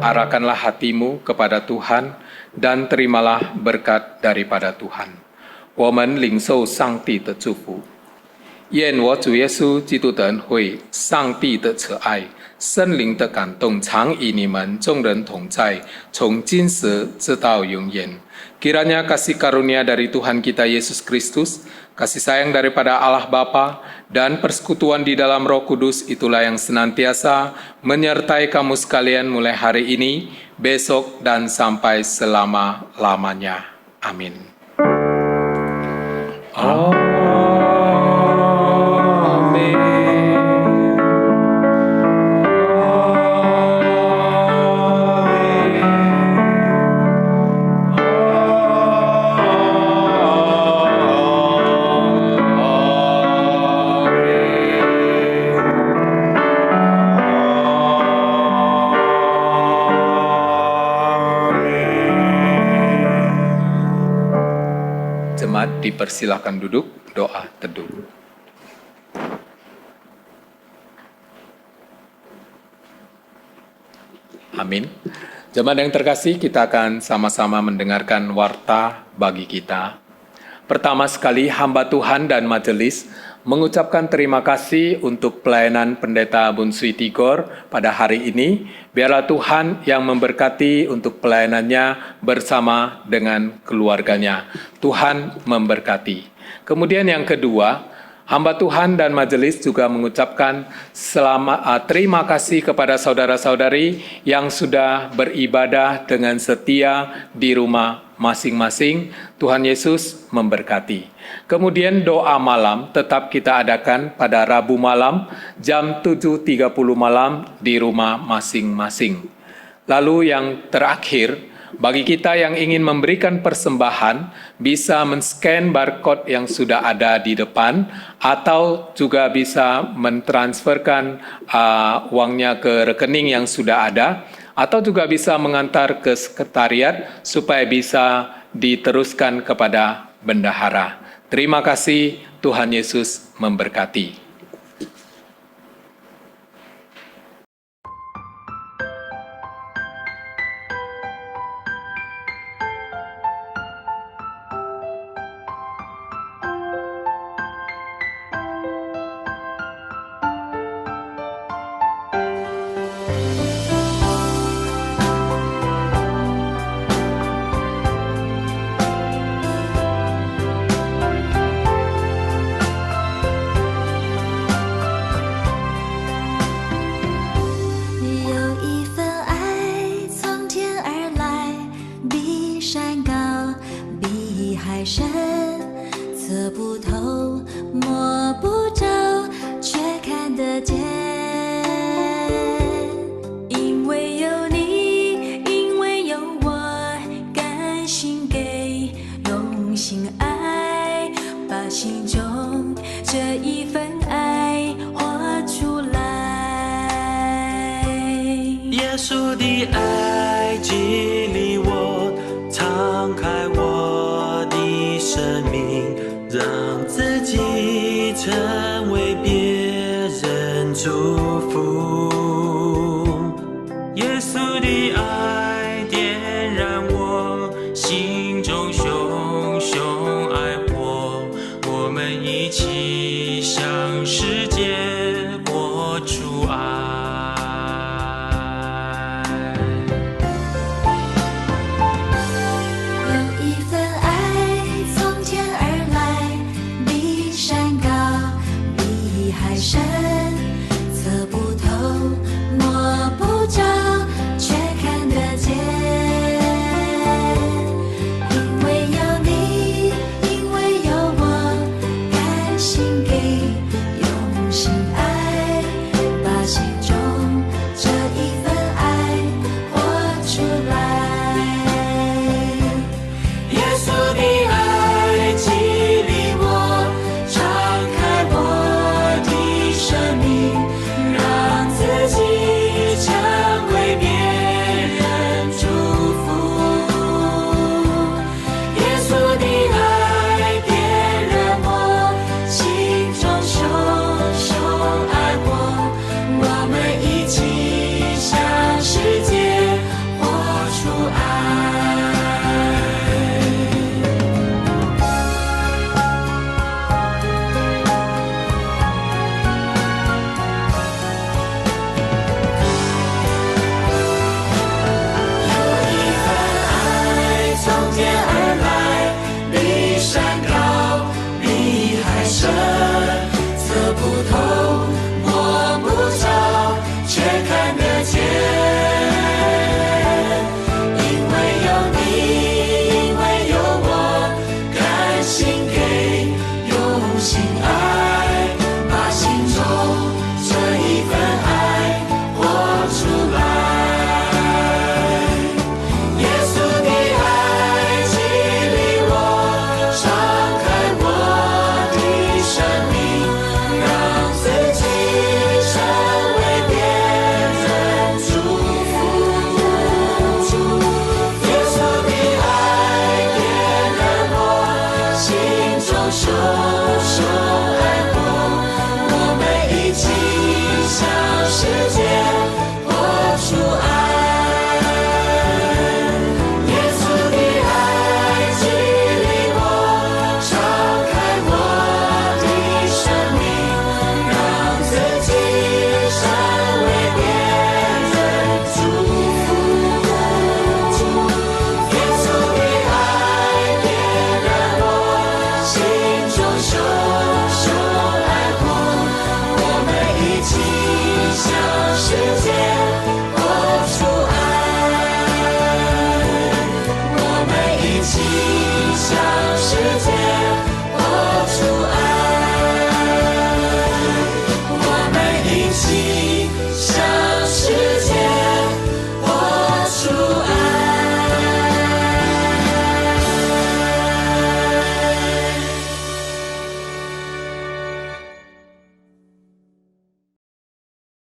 Arahkanlah hatimu kepada Tuhan dan terimalah berkat daripada Tuhan. 我们领受上帝的祝福。愿我主耶稣基督的恩惠、上帝的慈爱、圣灵的感动常与你们众人同在，从今时直到永远。Kiranya kasih karunia dari Tuhan kita Yesus Kristus, kasih sayang daripada Allah Bapa, dan persekutuan di dalam Roh Kudus itulah yang senantiasa menyertai kamu sekalian mulai hari ini, besok, dan sampai selama-lamanya. Amin. Dipersilakan duduk, doa teduh. Amin. Jemaat yang terkasih, kita akan sama-sama mendengarkan warta bagi kita. Pertama sekali, hamba Tuhan dan majelis mengucapkan terima kasih untuk pelayanan Pendeta Bunsui Tigor pada hari ini. Biarlah Tuhan yang memberkati untuk pelayanannya bersama dengan keluarganya. Tuhan memberkati. Kemudian yang kedua, hamba Tuhan dan majelis juga mengucapkan terima kasih kepada saudara-saudari yang sudah beribadah dengan setia di rumah masing-masing. Tuhan Yesus memberkati. Kemudian doa malam tetap kita adakan pada Rabu malam jam 7.30 malam di rumah masing-masing. Lalu yang terakhir, bagi kita yang ingin memberikan persembahan, bisa men-scan barcode yang sudah ada di depan, atau juga bisa mentransferkan uangnya ke rekening yang sudah ada, atau juga bisa mengantar ke sekretariat supaya bisa diteruskan kepada bendahara. Terima kasih, Tuhan Yesus memberkati.耶稣的爱点燃我心中起。